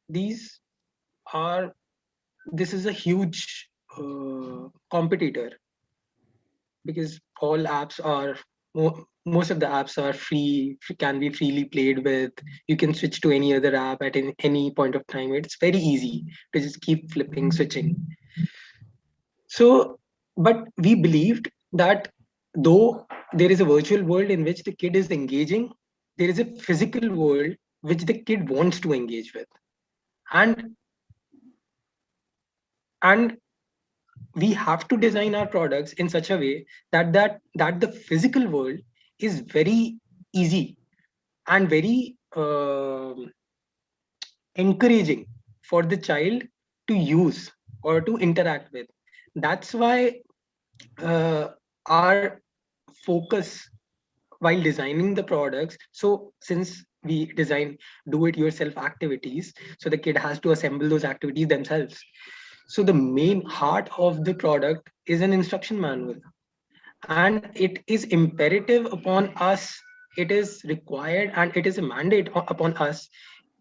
Speaker 3: These are this is a huge competitor, because all apps are most of the apps are free, can be freely played with. You can switch to any other app at any point of time. It's very easy to just keep flipping, switching. So, but we believed that though there is a virtual world in which the kid is engaging, there is a physical world which the kid wants to engage with. And we have to design our products in such a way that the physical world is very easy and very encouraging for the child to use or to interact with. That's why our focus while designing the products. So since we design do it yourself activities, so the kid has to assemble those activities themselves. So the main heart of the product is an instruction manual, and it is imperative upon us, it is required and it is a mandate upon us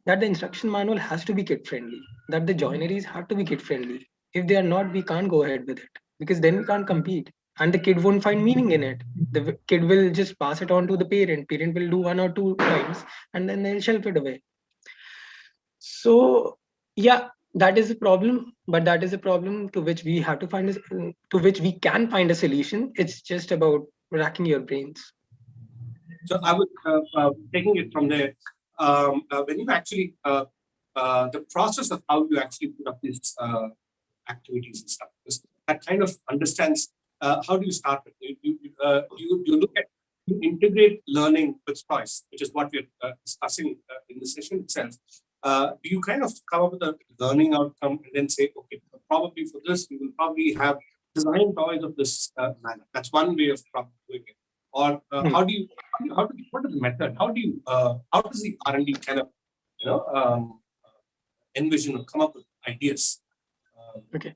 Speaker 3: that the instruction manual has to be kid friendly, that the joineries have to be kid friendly. If they are not, we can't go ahead with it, because then we can't compete and the kid won't find meaning in it. The kid will just pass it on to the parent will do 1 or 2 times and then they'll shelf it away. So yeah, that is a problem, but that is a problem to which we have to find to which we can find a solution. It's just about racking your brains.
Speaker 4: So I was taking it from there. When you actually the process of how you actually put up these activities and stuff, because that kind of understands how do you start with you look at you integrate learning with choice, which is what we're discussing in the session itself. Do you kind of come up with a learning outcome and then say, okay, probably for this we will probably have design toys of this manner? That's one way of probably doing it. Or what is the method? How does the R&D kind of envision or come up with ideas?
Speaker 3: Okay.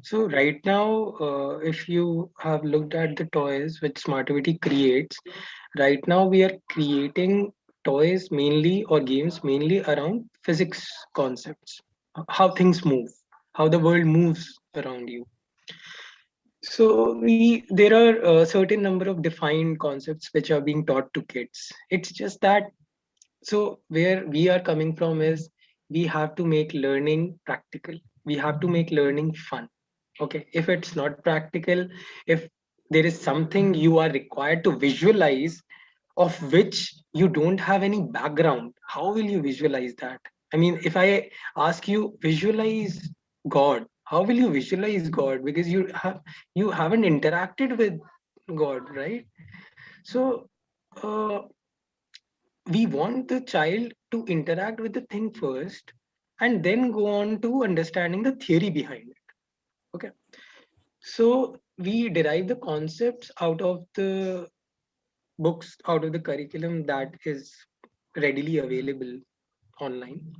Speaker 3: So right now, if you have looked at the toys which Smartivity creates, right now we are creating toys mainly or games mainly around physics concepts, how things move, how the world moves around you. So there are a certain number of defined concepts which are being taught to kids. It's just that, so where we are coming from is we have to make learning practical. We have to make learning fun. Okay, if it's not practical, if there is something you are required to visualize of which you don't have any background, how will you visualize that? I mean, if I ask you visualize God, how will you visualize God? Because you haven't interacted with God, right? So we want the child to interact with the thing first and then go on to understanding the theory behind it. Okay, so we derive the concepts out of the books, out of the curriculum that is readily available online.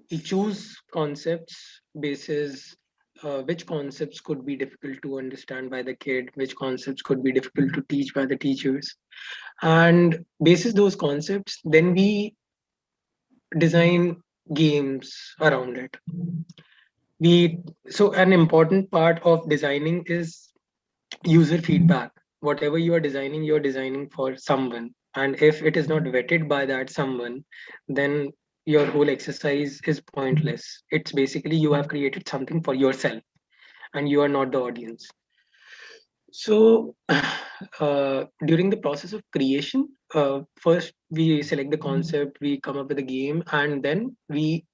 Speaker 3: We choose concepts basis which concepts could be difficult to understand by the kid, which concepts could be difficult to teach by the teachers, and basis those concepts, then we design games around it. So an important part of designing is user feedback. Whatever you are designing for someone. And if it is not vetted by that someone, then your whole exercise is pointless. It's basically you have created something for yourself and you are not the audience. So during the process of creation, first we select the concept, we come up with a game, and then we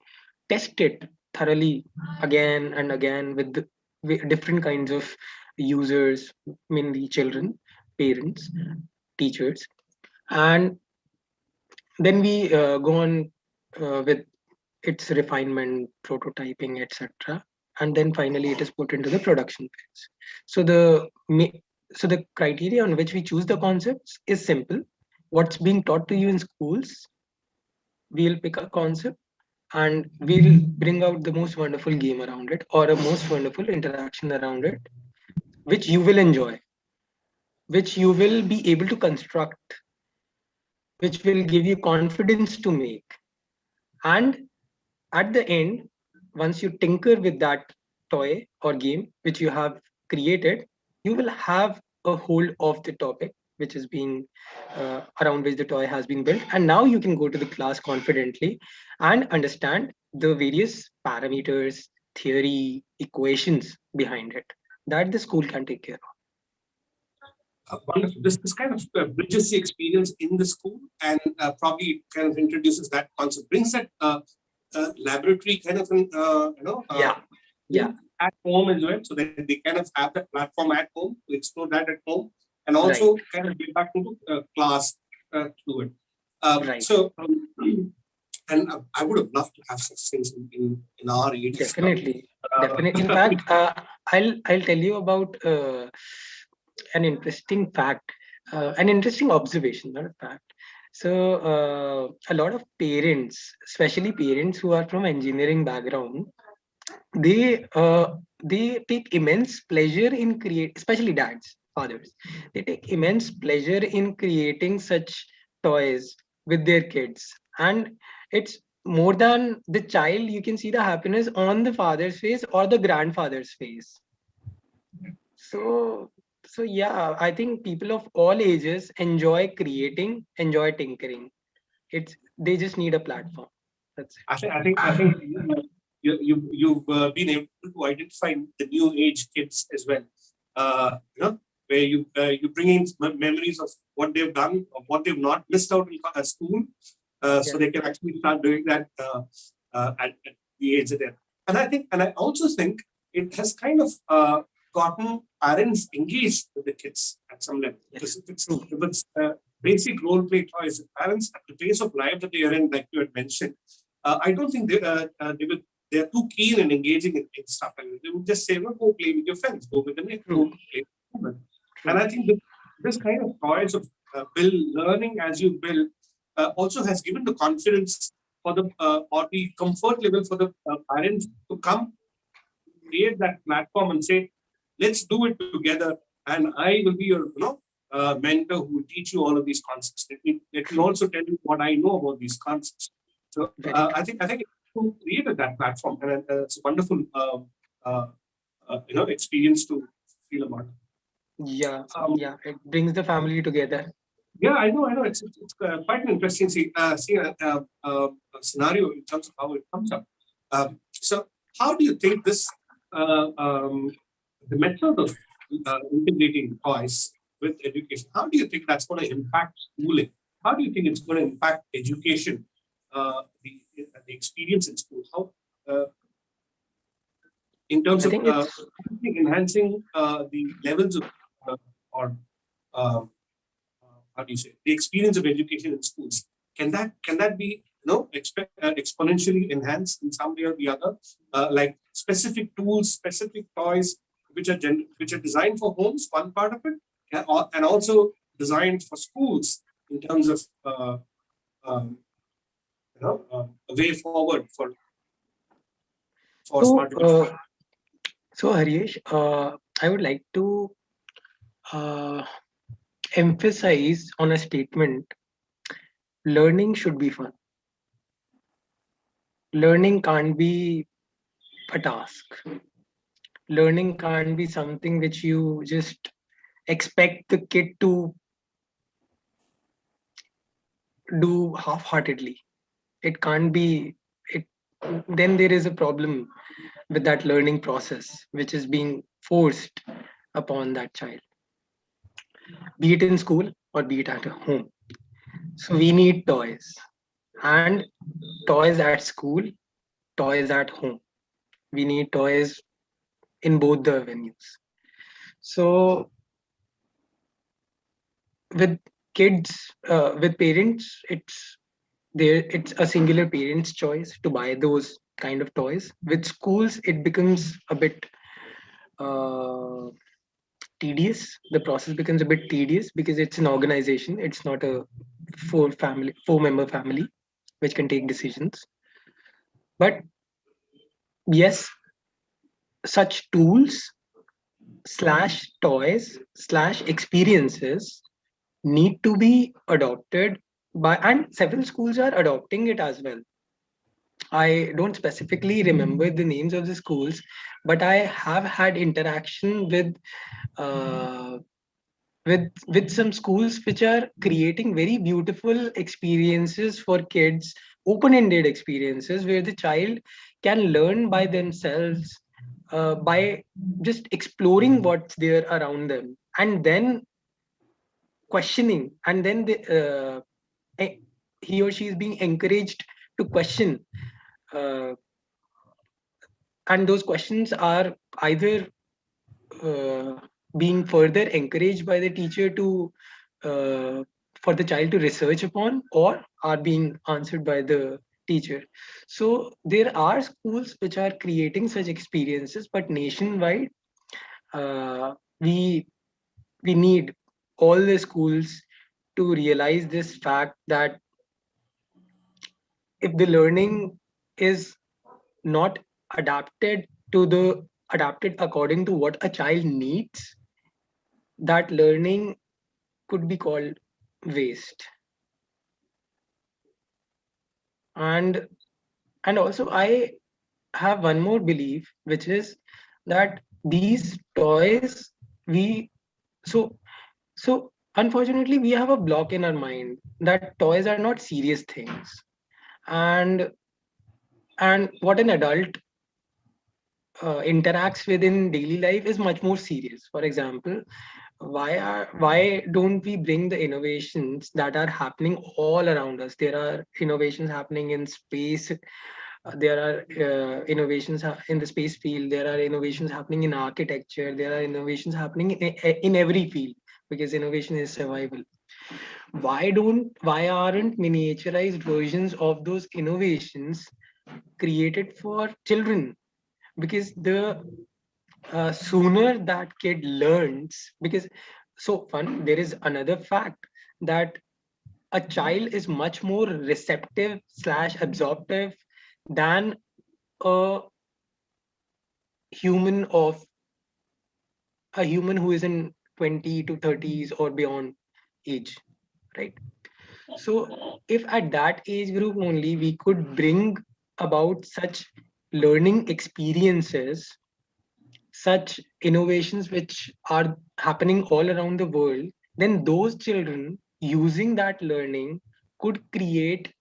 Speaker 3: test it thoroughly again and again with different kinds of users, mainly children, parents, teachers, and then we go on with its refinement, prototyping, etc. And then finally it is put into the production phase. So the criteria on which we choose the concepts is simple. What's being taught to you in schools, we'll pick a concept and we'll bring out the most wonderful game around it or a most wonderful interaction around it, which you will enjoy, which you will be able to construct, which will give you confidence to make. And at the end, once you tinker with that toy or game which you have created, you will have a hold of the topic which is being around which the toy has been built. And now you can go to the class confidently and understand the various parameters, theory, equations behind it that the school can take care of.
Speaker 4: Wonderful. This kind of bridges the experience in the school and probably kind of introduces that concept, brings that laboratory kind of
Speaker 3: Yeah.
Speaker 4: at home as well, so that they kind of have that platform at home to explore that at home, and also kind of get back into class through it.
Speaker 3: Right.
Speaker 4: So, and I would have loved to have such things in our age.
Speaker 3: Definitely. In fact, I'll tell you about an interesting fact, an interesting observation, not a fact. So a lot of parents, especially parents who are from engineering background, they take immense pleasure in especially dads, fathers. They take immense pleasure in creating such toys with their kids, and it's more than the child. You can see the happiness on the father's face or the grandfather's face. So yeah, I think people of all ages enjoy creating, enjoy tinkering. They just need a platform. That's it.
Speaker 4: I think you've been able to identify the new age kids as well. Where you bring in memories of what they've done, of what they've not missed out in school, so they can actually start doing that at the age that they're. And I also think it has kind of gotten parents engaged with the kids at some level. Because if it's basic role play toys, parents at the pace of life that they are in, like you had mentioned, I don't think they're too keen in engaging in stuff. They would just say, well, go play with your friends, go with the net, go play with them. And I think this kind of toys of build learning as you build also has given the confidence for the or the comfort level for the parents to come create that platform and say, let's do it together, and I will be your mentor who will teach you all of these concepts. Let me also tell you what I know about these concepts. So I think who created that platform, and it's a wonderful experience to feel about.
Speaker 3: Yeah, it brings the family together.
Speaker 4: Yeah, I know. It's quite an interesting scenario in terms of how it comes up. So, how do you think this the method of integrating toys with education? How do you think that's going to impact schooling? How do you think it's going to impact education? The experience in school, how in terms of enhancing the levels of how do you say, the experience of education in schools, can that be exponentially enhanced in some way or the other, like specific tools, specific toys which are designed for homes, one part of it, and also designed for schools in terms of a way forward for smart education.
Speaker 3: So Harish, I would like to emphasize on a statement: learning should be fun. learning can't be a task. Learning can't be something which you just expect the kid to do half-heartedly. It can't be it. Then there is a problem with that learning process, which is being forced upon that child, be it in school or be it at home. So we need toys, and toys at school, toys at home. We need toys in both the venues. So with kids, with parents, it's a singular parent's choice to buy those kind of toys. With schools, it becomes a bit tedious. The process becomes a bit tedious because it's an organization. It's not a four-member family which can take decisions. But yes, such tools / toys / experiences need to be adopted by, and several schools are adopting it as well. I don't specifically remember the names of the schools, but I have had interaction uh, with some schools which are creating very beautiful experiences for kids, open-ended experiences where the child can learn by themselves, by just exploring what's there around them, and then questioning, and then he or she is being encouraged to question, uh, and those questions are either uh, being further encouraged by the teacher to uh, for the child to research upon, or are being answered by the teacher. So there are schools which are creating such experiences, but nationwide, uh, we we need all the schools to realize this fact that if the learning is not adapted adapted according to what a child needs, that learning could be called waste. And also I have one more belief, which is that these toys, we so unfortunately we have a block in our mind that toys are not serious things, and what an adult interacts with in daily life is much more serious. For example, why don't we bring the innovations that are happening all around us? There are innovations happening in space. There are innovations in the space field. There are innovations happening in architecture. There are innovations happening in every field, because innovation is survival. Why aren't miniaturized versions of those innovations created for children? Because the sooner that kid learns, because so fun, there is another fact that a child is much more receptive / absorptive than a human of a human who is in 20 to 30s or beyond age, right? So if at that age group only we could bring about such learning experiences, such innovations which are happening all around the world, then those children using that learning could create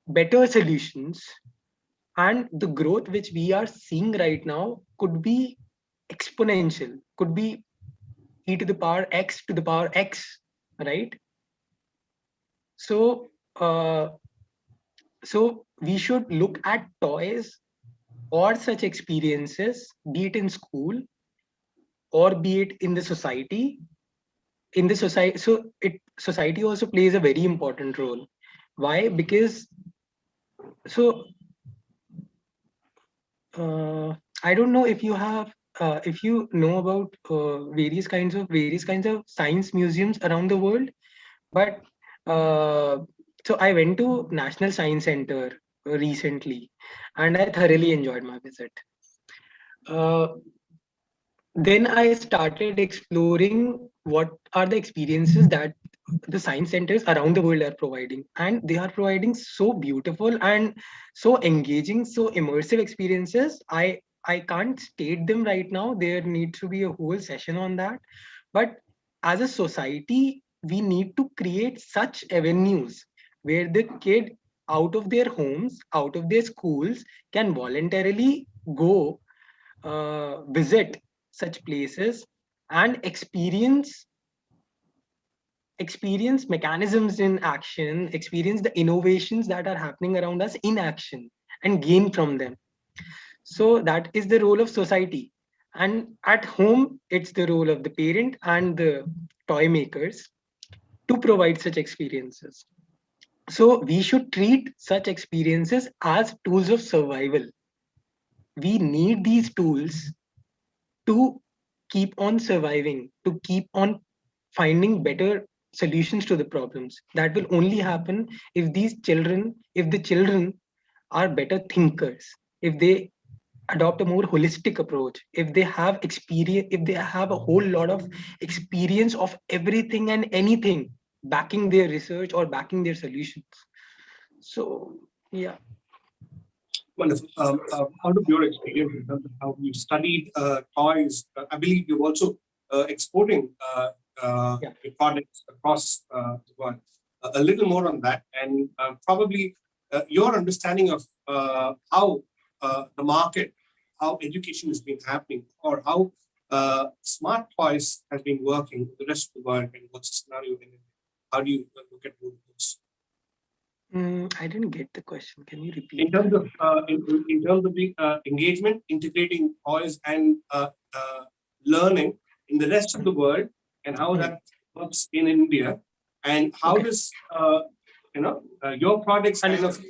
Speaker 3: better solutions, and the growth which we are seeing right now could be exponential, could be e to the power x to the power x, right? So so we should look at toys or such experiences, be it in school or be it in the society. In the society, so society also plays a very important role. Why? Because so I don't know if you have if you know about various kinds of science museums around the world, but uh, so I went to National Science Center recently, and I thoroughly enjoyed my visit. Uh, then I started exploring what are the experiences that the science centers around the world are providing, and they are providing so beautiful and so engaging, so immersive experiences. I can't state them right now. There needs to be a whole session on that. But as a society, we need to create such avenues where the kid out of their homes, out of their schools, can voluntarily go visit such places and experience mechanisms in action, experience the innovations that are happening around us in action, and gain from them. So that is the role of society. And at home, it's the role of the parent and the toy makers to provide such experiences. So we should treat such experiences as tools of survival. We need these tools to keep on surviving, to keep on finding better solutions to the problems. That will only happen if the children are better thinkers, if they adopt a more holistic approach, if they have experience, if they have a whole lot of experience of everything and anything backing their research or backing their solutions. So yeah.
Speaker 4: Wonderful. Out of your experience in terms of how you studied toys, I believe you're also exporting your products across the world. A little more on that, and probably your understanding of how the market, how education has been happening, or how smart toys has been working in the rest of the world, and what's the scenario in India? How do you look at both those?
Speaker 3: I didn't get the question. Can you repeat?
Speaker 4: In terms of the engagement, integrating toys and learning in the rest of the world, and how that works in India, and how does your products kind of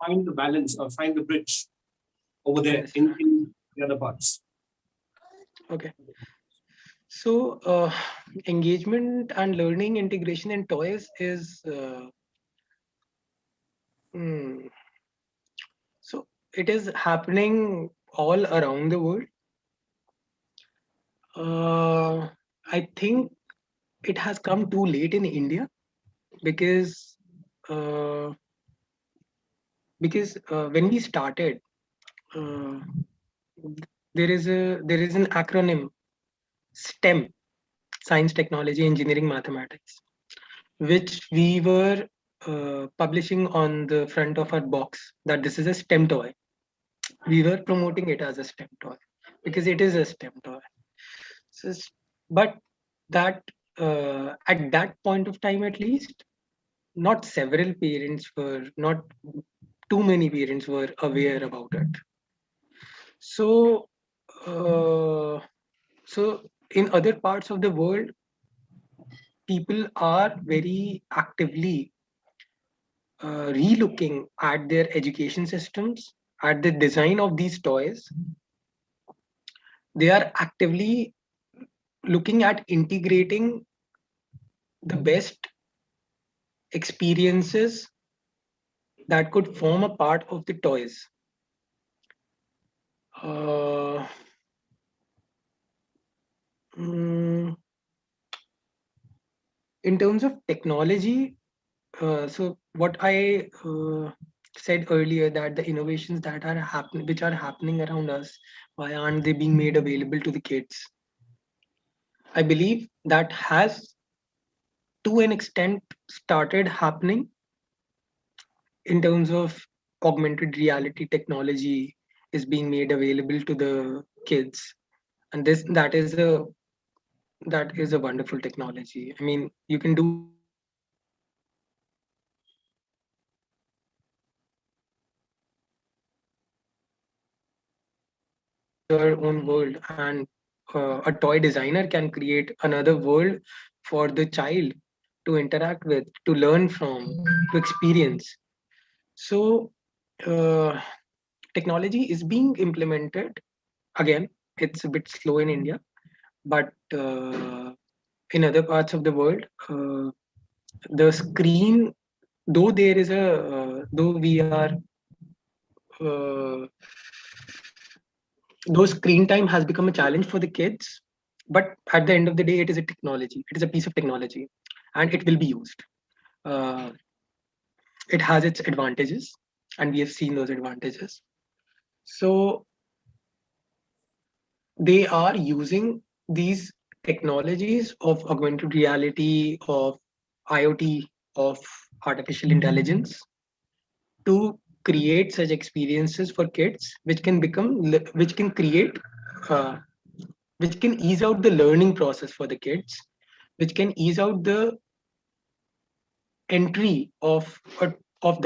Speaker 4: find the balance or find the bridge over there in the other parts?
Speaker 3: Okay. So engagement and learning integration in toys is so it is happening all around the world. I think it has come too late in India because when we started, there is an acronym, STEM, science, technology, engineering, mathematics, which we were publishing on the front of our box that this is a STEM toy. We were promoting it as a STEM toy because it is a STEM toy. So, but that at that point of time, at least, not too many parents were aware about it. So, in other parts of the world, people are very actively relooking at their education systems, at the design of these toys. They are actively looking at integrating the best experiences that could form a part of the toys. In terms of technology, so what I said earlier, that the innovations that are happening around us, why aren't they being made available to the kids? I believe that has to an extent started happening in terms of augmented reality technology is being made available to the kids, and that is a wonderful technology. I mean, you can do your own world, and a toy designer can create another world for the child to interact with, to learn from, to experience. So technology is being implemented. Again, it's a bit slow in India, but in other parts of the world, the screen, though there is though we are though screen time has become a challenge for the kids, but at the end of the day, it is a technology. It is a piece of technology, and it will be used. It has its advantages, and we have seen those advantages. So they are using these technologies of augmented reality, of IoT, of artificial intelligence to create such experiences for kids, which can which can create, uh, which can ease out the learning process for the kids, which can ease out the entry of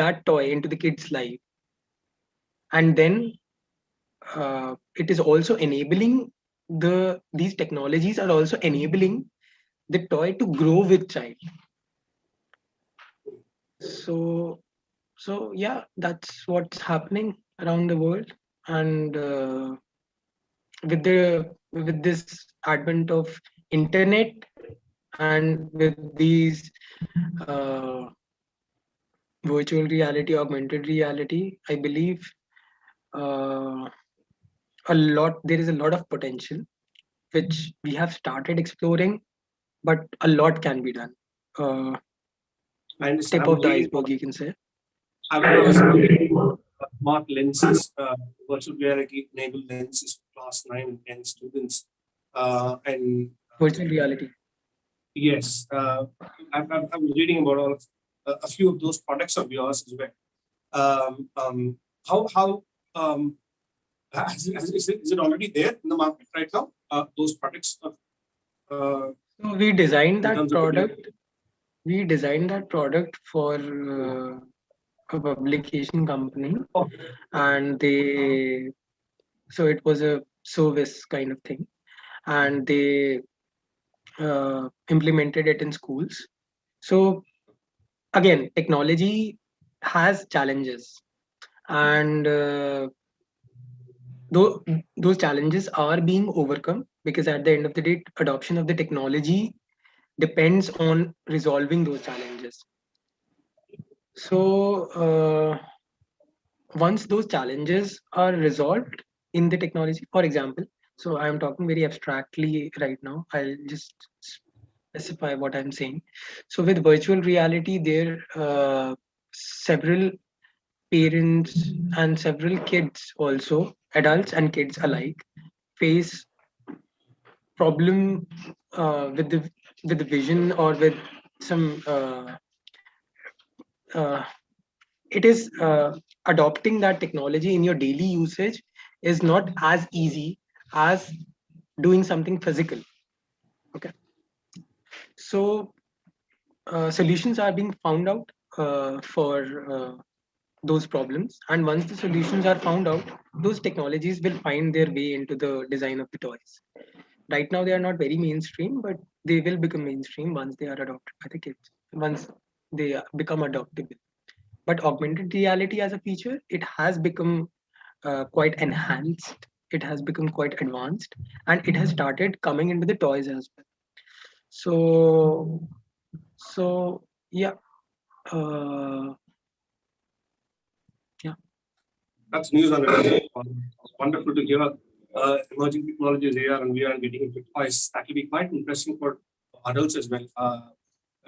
Speaker 3: that toy into the kid's life, and then it is also enabling these technologies are also enabling the toy to grow with child. So yeah, that's what's happening around the world. And with this advent of internet and with these uh, virtual reality, augmented reality, I believe uh, there is a lot of potential which we have started exploring, but a lot can be done.
Speaker 4: I understand.
Speaker 3: Tip
Speaker 4: I'm
Speaker 3: of the
Speaker 4: reading
Speaker 3: iceberg, you can say.
Speaker 4: I was reading about smart lenses, virtual reality enabled lenses for class 9 and 10 students. And
Speaker 3: Virtual reality.
Speaker 4: yes, I was reading about all of, a few of those products of yours as well. How is it already there in the market right now? Those products of,
Speaker 3: So we designed
Speaker 4: in
Speaker 3: that
Speaker 4: terms of
Speaker 3: product. We designed that product for a publication company,
Speaker 4: Oh.
Speaker 3: and so it was a service kind of thing, and they implemented it in schools. So again, technology has challenges, and those challenges are being overcome, because at the end of the day, adoption of the technology depends on resolving those challenges. So once those challenges are resolved in the technology, for example, so I'm talking very abstractly right now, I'll just specify what I'm saying. So with virtual reality, there several parents and several kids, also adults and kids alike, face problem with the vision, or with some uh, it is adopting that technology in your daily usage is not as easy as doing something physical. Okay, so solutions are being found out for those problems, and once the solutions are found out, those technologies will find their way into the design of the toys. Right now they are not very mainstream, but they will become mainstream once they are adopted by the kids, once they become adoptable. But augmented reality as a feature, it has become quite enhanced, it has become quite advanced, and it has started coming into the toys as well. So yeah, uh, yeah.
Speaker 4: that's news on it. Wonderful to hear. Emerging technologies AR and VR getting into toys. That will be quite interesting for adults as well.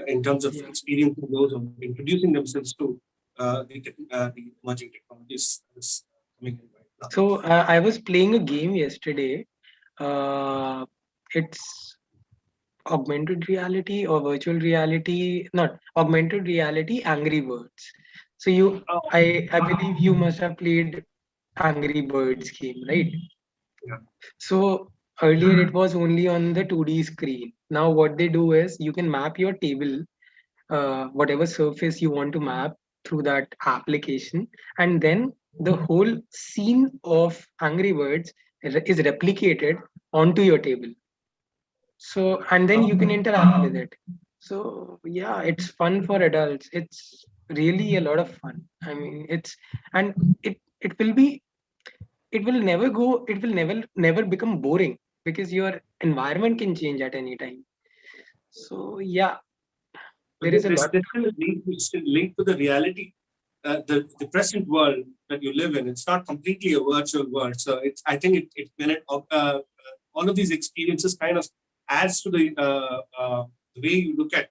Speaker 4: In terms of
Speaker 3: Yeah.
Speaker 4: experiencing those or introducing themselves to the emerging technologies that's coming in right now.
Speaker 3: So I was playing a game yesterday. It's augmented reality or virtual reality, not augmented reality, Angry Birds. So
Speaker 4: Oh,
Speaker 3: I believe you must have played Angry Birds game, right?
Speaker 4: yeah.
Speaker 3: So earlier it was only on the 2D screen. Now what they do is you can map your table, whatever surface you want to map through that application, and then the whole scene of Angry Birds is replicated onto your table. So and then you can interact with it. So yeah, it's fun for adults. It's really a lot of fun. I mean, and it will be it will never become boring, because your environment can change at any time. So yeah, there is a lot.
Speaker 4: It's still linked to the reality, the present world that you live in. It's not completely a virtual world. So I think all of these experiences kind of adds to the way you look at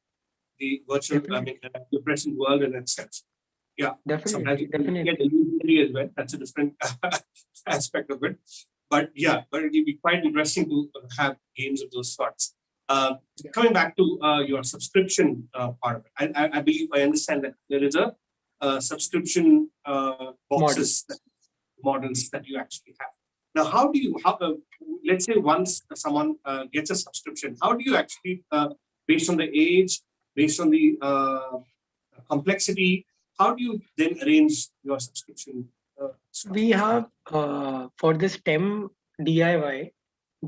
Speaker 4: the virtual, the present world in itself. Yeah, sometimes
Speaker 3: Definitely,
Speaker 4: you can
Speaker 3: definitely.
Speaker 4: get illusionary as well. That's a different aspect of it. But yeah, but it'll be quite interesting to have games of those sorts. Coming back to your subscription part of it, I believe I understand that there is a subscription boxes models that you actually have. Now, how do you, let's say once someone gets a subscription, how do you actually, based on the age, based on the complexity, how do you then arrange your subscription?
Speaker 3: We have, for this STEM DIY,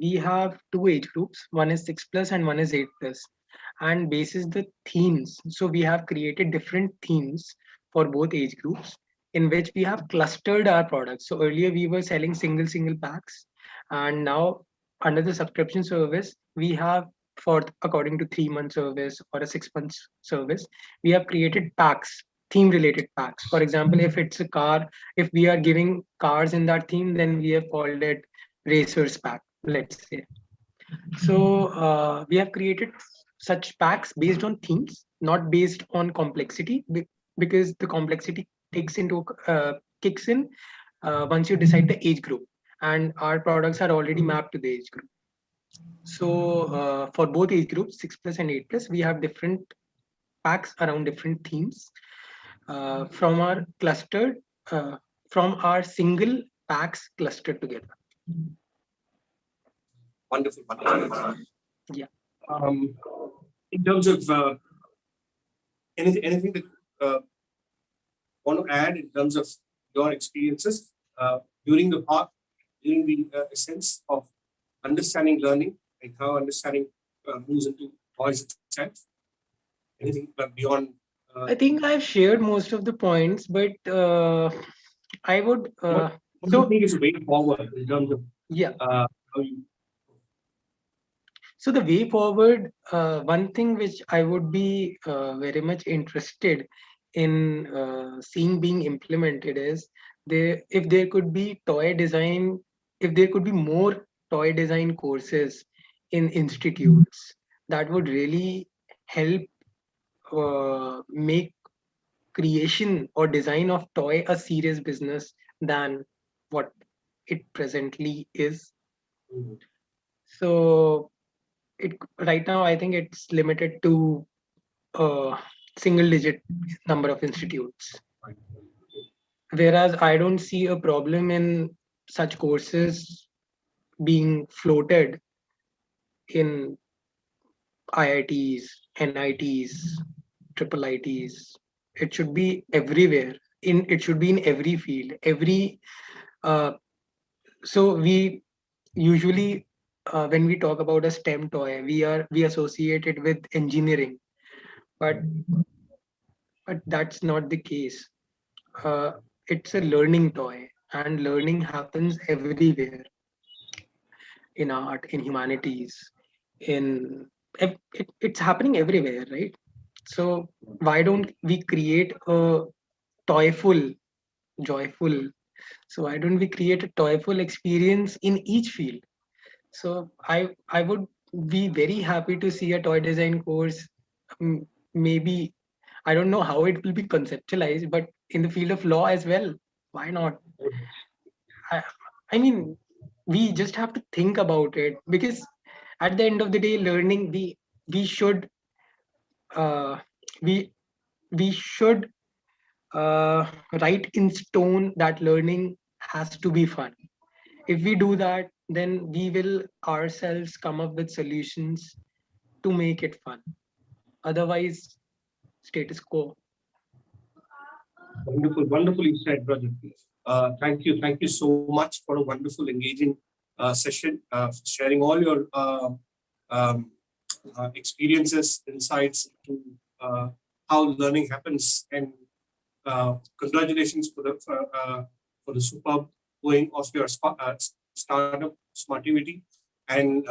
Speaker 3: we have two age groups. One is 6+ and one is 8+. And basis the themes. So we have created different themes for both age groups in which we have clustered our products. So earlier we were selling single packs, and now under the subscription service, we have, for according to 3-month service or a 6-month service, we have created packs, theme related packs. For example, if it's a car, if we are giving cars in that theme, then we have called it racers pack, let's say. So we have created such packs based on themes, not based on complexity, because the complexity kicks in once you decide the age group, and our products are already mapped to the age group. So for both age groups, 6+ and 8+, we have different packs around different themes from our clustered, from our single packs clustered together.
Speaker 4: Wonderful, wonderful.
Speaker 3: Yeah.
Speaker 4: In terms of anything that want to add in terms of your experiences during the essence of understanding learning and how understanding moves into toys itself? Anything beyond?
Speaker 3: I think I've shared most of the points, but I would.
Speaker 4: What do you think is the way forward in terms of how you?
Speaker 3: So the way forward, one thing which I would be very much interested in seeing being implemented is if there could be toy design, if there could be more toy design courses in institutes, that would really help make creation or design of toy a serious business than what it presently is.
Speaker 4: Mhm.
Speaker 3: So right now, I think it's limited to a single digit number of institutes. Whereas I don't see a problem in such courses being floated in IITs, NITs, triple ITs. It should be everywhere. It should be in every field. So we usually, when we talk about a STEM toy, we associate it with engineering, but that's not the case. It's a learning toy, and learning happens everywhere, in art, in humanities, it's happening everywhere, right? So why don't we create a joyful? So why don't we create a toyful experience in each field? So I would be very happy to see a toy design course. Maybe I don't know how it will be conceptualized, but in the field of law as well. Why not? I mean, we just have to think about it, because at the end of the day, learning, we should uh, we we should write in stone that learning has to be fun. If we do that, then we will ourselves come up with solutions to make it fun. Otherwise, status quo.
Speaker 4: Wonderful, wonderfully said, brother. Thank you so much for a wonderful, engaging session, sharing all your experiences, insights into how learning happens, and congratulations for the superb going of your startup, Smartivity, and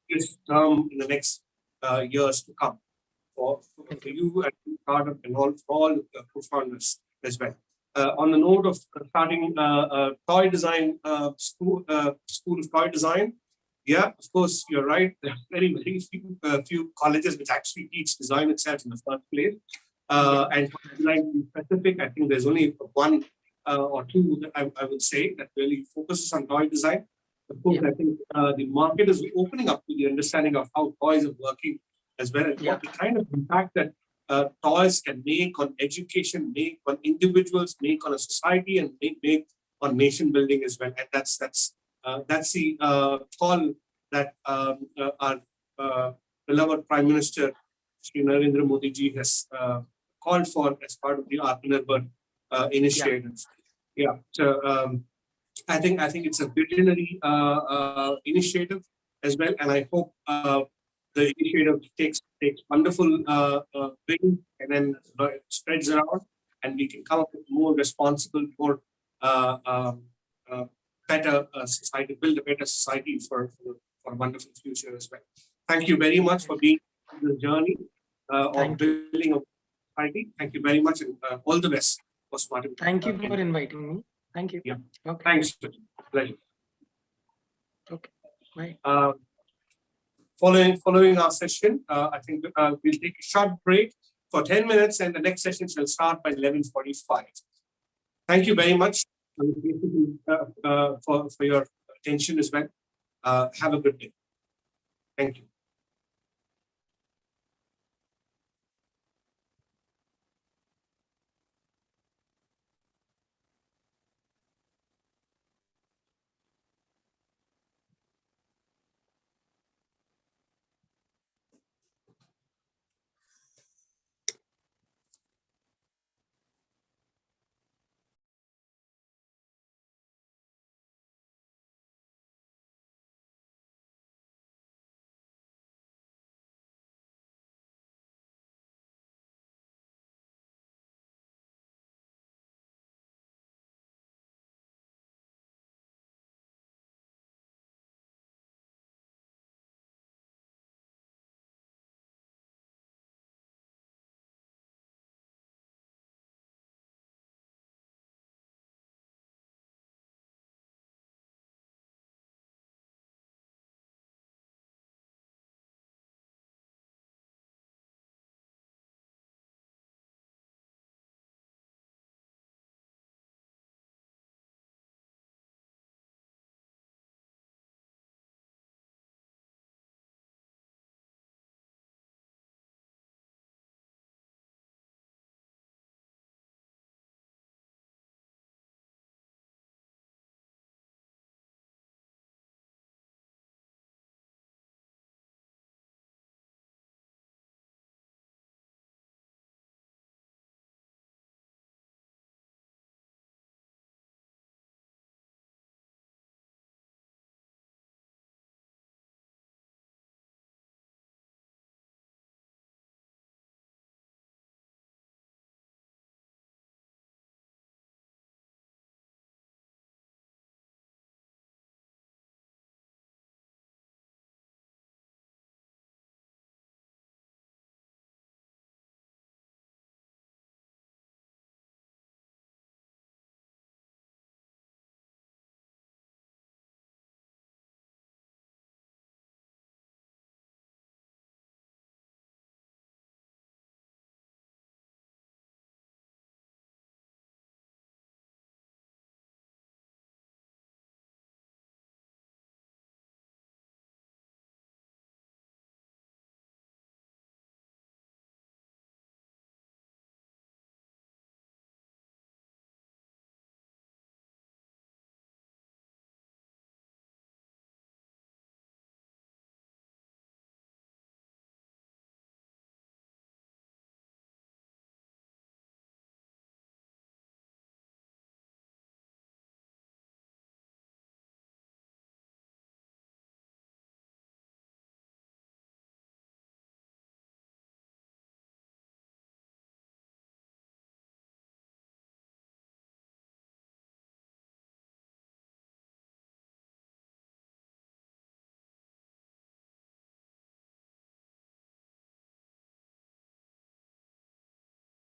Speaker 4: this term in the next years to come for you and startup and all for all co-founders as well. On the note of starting a toy design school of toy design, Yeah, of course, you're right. There are very few colleges which actually teach design itself in the first place. And for design to be specific, I think there's only one or two that I would say that really focuses on toy design. Of course, I think the market is opening up to the understanding of how toys are working as well, and what the kind of impact that toys can make on education, make on individuals, make on a society, and make on nation building as well. And that's the call that our beloved Prime Minister Shri Narendra Modi ji has called for as part of the Atmanirbhar initiative. Yeah. So I think it's a visionary initiative as well, and I hope the initiative takes wonderful wing and then spreads around, and we can come up with more responsible, more better society, build a better society for a wonderful future as well. Thank you very much for being on the journey of building a society. Thank you very much, and all the best for Smart.
Speaker 3: Thank you for inviting me. Thank you.
Speaker 4: Yeah.
Speaker 3: Okay.
Speaker 4: Thanks. Pleasure.
Speaker 3: Okay. Bye.
Speaker 4: Following our session, I think we'll take a short break for 10 minutes, and the next session shall start by 11:45. Thank you very much for your attention as well. Have a good day. Thank you.